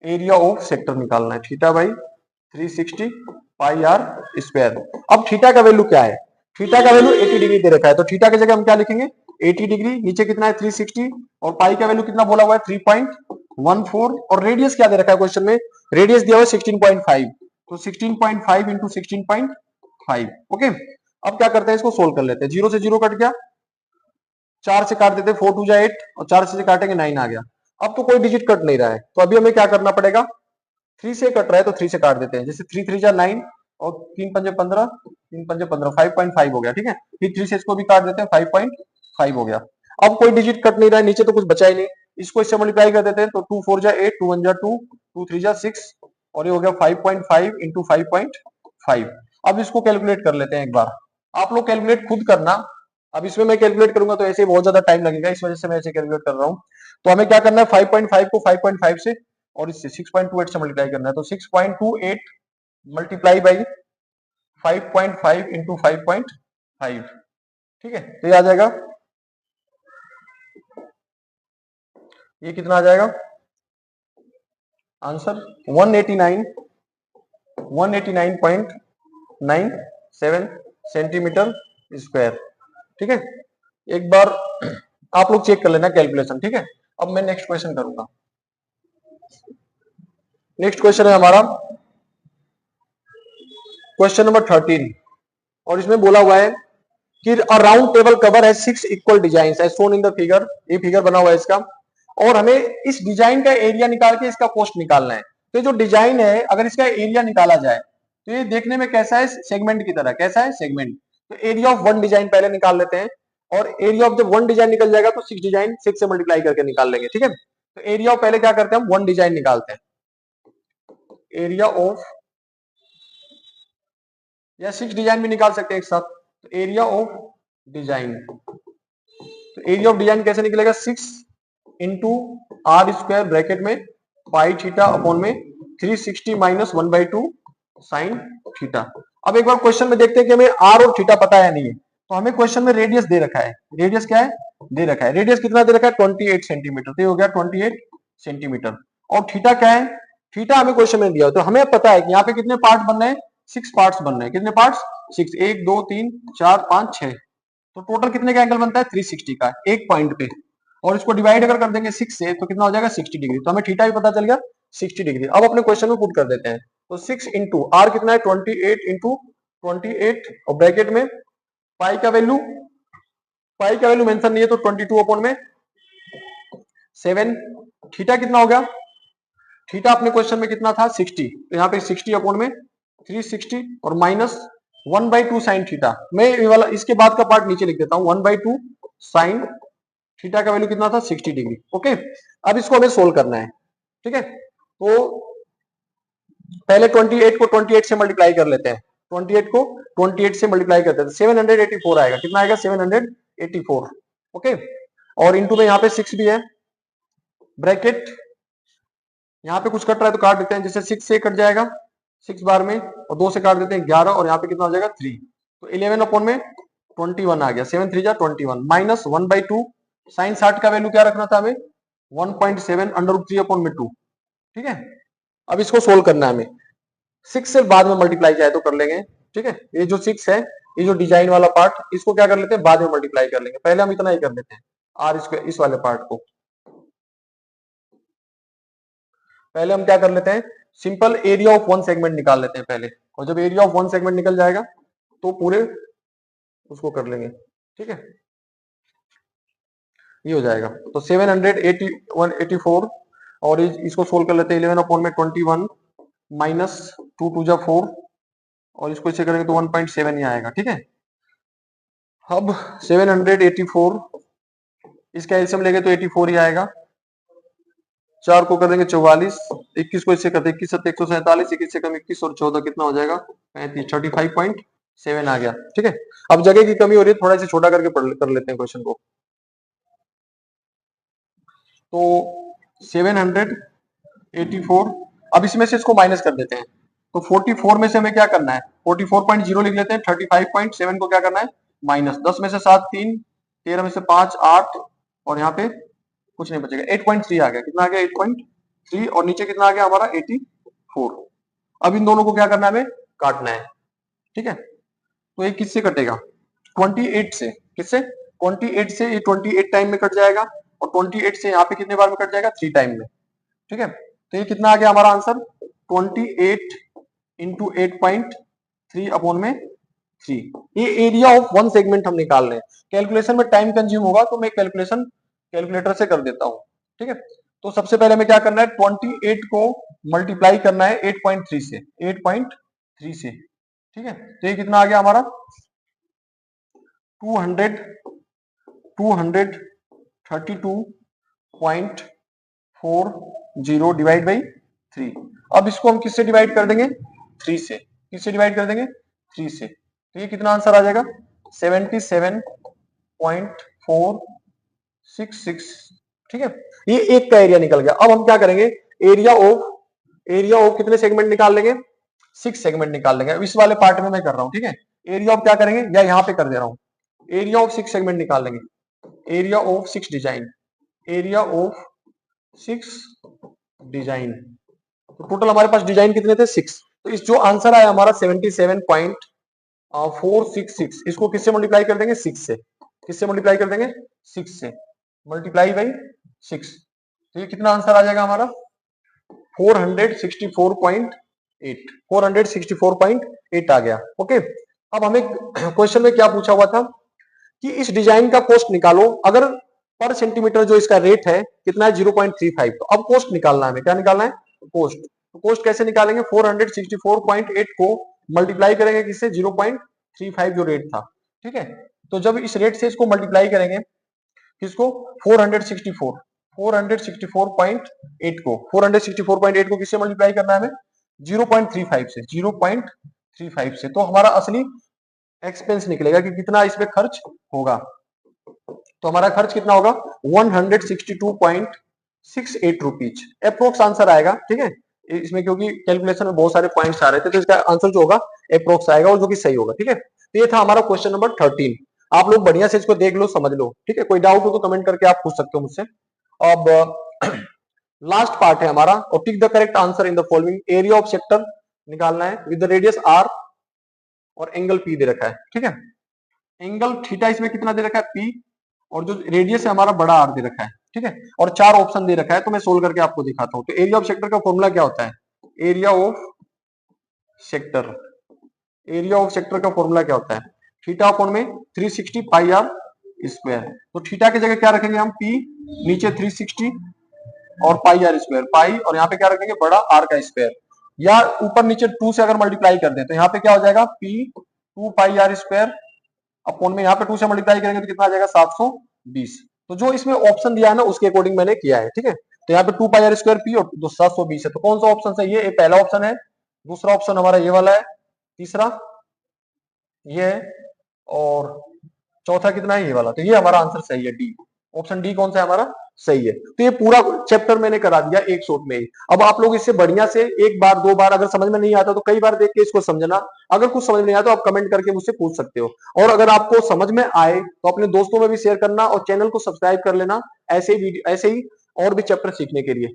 एरिया ऑफ सेक्टर निकालना है, theta by 360 pi r square. अब थीटा का वैल्यू क्या है, थीटा का वैल्यू 80 डिग्री दे रखा है, तो थीटा की जगह हम क्या लिखेंगे 80 डिग्री, नीचे कितना है 360, और पाई का वैल्यू कितना बोला हुआ है 3.14, और रेडियस क्या दे रखा है क्वेश्चन में, रेडियस दिया हुआ है 16.5, तो 16.5 इंटू 16.5, ओके। अब क्या करते हैं, इसको सोल्व कर लेते हैं। 0 से 0 कट गया, 4 से काट देते हैं, 4 टू जा 8, और 4 से काटेंगे 9 आ गया। अब तो कोई डिजिट कट नहीं रहा है, तो अभी हमें क्या करना पड़ेगा, 3 से कट रहा है तो 3 से काट देते हैं, जैसे 3 3 जा 9, और 3 पंजे 15, 3 पंजे 15, 5.5 हो गया, ठीक है। फिर 3 से इसको भी काट देते हैं, 5.5 हो गया। अब कोई डिजिट कट नहीं रहा है, नीचे तो कुछ बचा ही नहीं, इसको इससे मल्टीप्लाई कर देते हैं, तो 2 4 जा 8, 2 1 जा 2, 2 3 जा 6, और ये हो गया 5.5 इंटू 5.5। अब इसको कैलकुलेट कर लेते हैं एक बार, आप लोग कैलकुलेट खुद करना। अब इसमें मैं कैलकुलेट करूंगा तो ऐसे बहुत ज्यादा टाइम लगेगा, इस वजह से मैं ऐसे कैलकुलेट कर रहा हूँ। तो हमें क्या करना है, 5.5 को 5.5 से और इससे 6.28 से मल्टीप्लाई करना है, तो 6.28 मल्टीप्लाई बाई 5.5 इंटू 5.5, ठीक है, तो ये आ जाएगा, ये कितना आ जाएगा आंसर 189 189.97 सेंटीमीटर स्क्वायर। ठीक है, एक बार आप लोग चेक कर लेना कैलकुलेशन। ठीक है, अब मैं नेक्स्ट क्वेश्चन करूंगा। नेक्स्ट क्वेश्चन है हमारा क्वेश्चन नंबर 13, और इसमें बोला हुआ है कि अ राउंड टेबल कवर है 6 equal design as shown in the figure. ये फिगर बना हुआ है इसका, और हमें इस डिजाइन का एरिया निकाल के इसका कॉस्ट निकालना है। तो ये जो डिजाइन है, अगर इसका एरिया निकाला जाए तो ये देखने में कैसा है, सेगमेंट की तरह। कैसा है, सेगमेंट। तो एरिया ऑफ वन डिजाइन पहले निकाल लेते हैं, और एरिया ऑफ जब वन डिजाइन निकल जाएगा तो 6 डिजाइन 6 से मल्टीप्लाई करके निकाल लेंगे। ठीक है, तो एरिया ऑफ पहले क्या करते हैं, हम वन डिजाइन निकालते हैं। एरिया ऑफ, या 6 डिजाइन भी निकाल सकते हैं एक साथ। तो एरिया ऑफ डिजाइन, तो एरिया ऑफ डिजाइन कैसे निकलेगा, 6 इंटू आर स्क्वायर ब्रैकेट में पाई थीटा अपॉन में 360 माइनस 1/2 साइन थीटा। अब एक बार क्वेश्चन में देखते हैं कि हमें आर और थीटा पता है नहीं है, तो हमें क्वेश्चन में रेडियस दे रखा है। रेडियस क्या है, दे रखा है। रेडियस कितना दे रखा है, 28 सेंटीमीटर। तो ये हो गया 28 सेंटीमीटर। और थीटा क्या है, थीटा हमें क्वेश्चन में दिया, तो हमें पता है कि यहाँ पे कितने पार्ट बन रहे हैं, 6 पार्ट्स बन रहे हैं। कितने पार्ट्स, 6, 1 2 3 4 5 6। तो टोटल कितने का एंगल बनता है, 360 का एक पॉइंट पे। और इसको डिवाइड अगर कर देंगे 6 से तो कितना हो जाएगा, 60 डिग्री। तो हमें थीटा भी पता चल गया 60 डिग्री। अब अपने क्वेश्चन में पुट कर देते हैं। तो 6 इंटू आर कितना है, 28 इंटू 28, और ब्रैकेट में पाई का वैल्यू, पाई का वैल्यू मेंशन नहीं है तो 22 अपॉन में 7। थीटा कितना हो गया, थीटा अपने क्वेश्चन में कितना था, 60। तो यहाँ पे 60 अपॉन में 360 और माइनस 1/2 साइन थीटा। मैं ये वाला इसके बाद का पार्ट नीचे लिख देता हूँ, 1/2 साइन थीटा का वैल्यू कितना था, 60 डिग्री। ओके, अब इसको हमें सोल्व करना है। ठीक है, तो पहले 28 को 28 से मल्टीप्लाई कर लेते हैं। 28 को 28 से मल्टीप्लाई करते हैं, 784 आएगा। कितना आएगा, 784। ओके, और इंटू में यहाँ पे 6 भी है, ब्रैकेट यहाँ पे कुछ कट रहा है तो काट देते हैं। जैसे 6 से कट जाएगा 6 बार में, और 2 से काट देते हैं 11, और यहाँ पे कितना हो जाएगा 3। तो 11 अपॉन में 21 आ गया, 7 3 जा 21 माइनस 1/2 साइन 60 का वैल्यू क्या रखना था हमें, 1.7 √3 अपॉन में 2। ठीक है, अब इसको सोल्व करना है हमें। 6 से बाद में मल्टीप्लाई चाहे तो कर लेंगे। ठीक है, ये जो 6 है, ये जो डिजाइन वाला पार्ट, इसको क्या कर लेते हैं, बाद में मल्टीप्लाई कर लेंगे। पहले हम इतना ही कर लेते हैं, आर स्क्वायर इस वाले पार्ट को। पहले हम क्या कर लेते हैं, simple area of one segment निकाल लेते हैं पहले, और जब एरिया ऑफ वन सेगमेंट निकल जाएगा तो पूरे उसको कर लेंगे। ठीक है, ये हो जाएगा। तो 784, और इसको सोल्व कर लेते हैं। 11 अपॉन में 21 माइनस 2 2 जा 4, और इसको इसे करेंगे तो 1.7 ही आएगा। ठीक है, अब 784 इसका एलसीएम लेंगे तो 84 ही आएगा। 4 को कर देंगे 44, 21 को इससे करते 21 7 147, 21 से कम 21 और 14 कितना हो जाएगा, 35, 35.7 आ गया। ठीक है, अब जगह की कमी हो रही है, थोड़ा सा छोटा करके कर लेते हैं क्वेश्चन को। तो 784, अब इसमें से इसको माइनस कर देते हैं। तो 44 में से हमें क्या करना है, 44.0 लिख लेते हैं। 35.7 को क्या करना है, माइनस। 10 में से 7 3, 13 में से 5 8, और यहाँ पे कुछ नहीं बचेगा, 8.3 आ गया। कितना आ गया, 8.3, और नीचे कितना आ गया हमारा, 84। अब इन दोनों को क्या करना है, हमें काटना है। ठीक है, तो ये किससे कटेगा, 28 से। किससे, 28 से। ये 28 टाइम में कट जाएगा, और 28 से यहाँ पे कितने बार में कट जाएगा, 3 टाइम में। ठीक है, तो ये कितना आ गया हमारा आंसर, 28 इंटू 8.3 अपॉन में 3। ये एरिया ऑफ वन सेगमेंट हम निकाल रहे हैं। कैलकुलेशन में टाइम कंज्यूम होगा तो मैं कैलकुलेशन कैलकुलेटर से कर देता हूं। ठीक है, तो सबसे पहले हमें क्या करना है, 28 को मल्टीप्लाई करना है 8.3 से, 8.3 से। ठीक है, तो ये कितना आ गया हमारा, 232.40 डिवाइड बाई 3। अब इसको हम किससे डिवाइड कर देंगे, 3 से। किससे डिवाइड कर देंगे, 3 से। तो ये कितना आंसर आ जाएगा, 77.466। ठीक है, ये एक का एरिया निकल गया। अब हम क्या करेंगे, एरिया ऑफ कितने सेगमेंट निकाल लेंगे, 6 सेगमेंट निकाल लेंगे। अब इस वाले पार्ट में मैं कर रहा हूं। ठीक है, एरिया ऑफ क्या करेंगे, या यहां पे कर दे रहा हूं, एरिया ऑफ 6 सेगमेंट निकाल लेंगे। Area of 6 design, area of 6 design. तो टोटल हमारे पास डिजाइन कितने थे, 6। तो तो इस जो आंसर आया हमारा 77.466, इसको किससे मल्टीप्लाई कर देंगे? 6 से। किससे मल्टीप्लाई कर देंगे? 6 से। मल्टीप्लाई बाई 6, तो ये कितना आंसर आ जाएगा हमारा? 464.8, 464.8 आ गया। ओके, अब हमें क्वेश्चन में क्या पूछा हुआ था कि इस डिजाइन का कॉस्ट निकालो, अगर पर सेंटीमीटर जो इसका रेट है कितना है? 0.35। तो अब कॉस्ट निकालना है हमें, क्या निकालना है? कॉस्ट। तो कॉस्ट कैसे निकालेंगे? 464.8 को मल्टीप्लाई करेंगे किससे? 0.35 जो रेट था, ठीक है। तो जब इस रेट से इसको मल्टीप्लाई करेंगे, किसको? 464.8 को 464.8 को किससे मल्टीप्लाई करना है हमें? 0.35 से, 0.35 से। तो हमारा असली एक्सपेंस निकलेगा कि कितना इसमें खर्च होगा। तो हमारा खर्च कितना होगा? 162.68 रुपीज अप्रोक्स आंसर आएगा, ठीक है। इसमें क्योंकि कैलकुलेशन में बहुत सारे पॉइंट्स आ रहे थे, तो इसका आंसर जो होगा अप्रोक्स आएगा, और जो कि सही होगा, ठीक है। तो ये था हमारा क्वेश्चन नंबर 13। आप लोग बढ़िया से इसको देख लो, समझ लो, ठीक है। कोई डाउट हो तो कमेंट करके आप पूछ सकते हो मुझसे। अब लास्ट पार्ट है हमारा, और tick the correct answer in the following. Area of sector निकालना है विद द रेडियस आर और एंगल पी दे रखा है, ठीक है। एंगल थीटा इसमें कितना दे रखा है? पी, और जो रेडियस है हमारा बड़ा आर दे रखा है, ठीक है। और 4 ऑप्शन दे रखा है, तो मैं सोल्व करके आपको दिखाता हूं। तो एरिया ऑफ सेक्टर का फॉर्मूला क्या होता है? Area of sector, area of sector का फॉर्मूला क्या होता है? थीटा अपॉन में 360 पाई आर स्क्वायर। तो थीटा की जगह क्या रखेंगे हम? पी, नीचे 360 और पाई आर स्क्वायर, पाई, और यहाँ पे क्या रखेंगे? बड़ा आर का स्क्वायर। या ऊपर नीचे 2 से अगर मल्टीप्लाई कर दें तो यहाँ पे क्या हो जाएगा? P 2 pi r square upon में यहाँ पे 2 से मल्टीप्लाई करेंगे तो कितना आ जाएगा? 720। तो जो इसमें ऑप्शन दिया है ना, उसके अकॉर्डिंग मैंने किया है, ठीक है। तो यहाँ पे 2 पाई आर स्क्वायर पी और 720 है। तो कौन सा ऑप्शन सही है? ये पहला ऑप्शन है, दूसरा ऑप्शन हमारा ये वाला है, तीसरा ये है, और चौथा कितना है? ये वाला। तो ये हमारा आंसर सही है, डी। ऑप्शन डी कौन सा है हमारा? सही है। तो ये पूरा चैप्टर मैंने करा दिया एक शॉट में ही। अब आप लोग इससे बढ़िया से एक बार दो बार, अगर समझ में नहीं आता तो कई बार देख के इसको समझना। अगर कुछ समझ नहीं आता तो आप कमेंट करके मुझसे पूछ सकते हो। और अगर आपको समझ में आए तो अपने दोस्तों में भी शेयर करना, और चैनल को सब्सक्राइब कर लेना ऐसे ही और भी चैप्टर सीखने के लिए।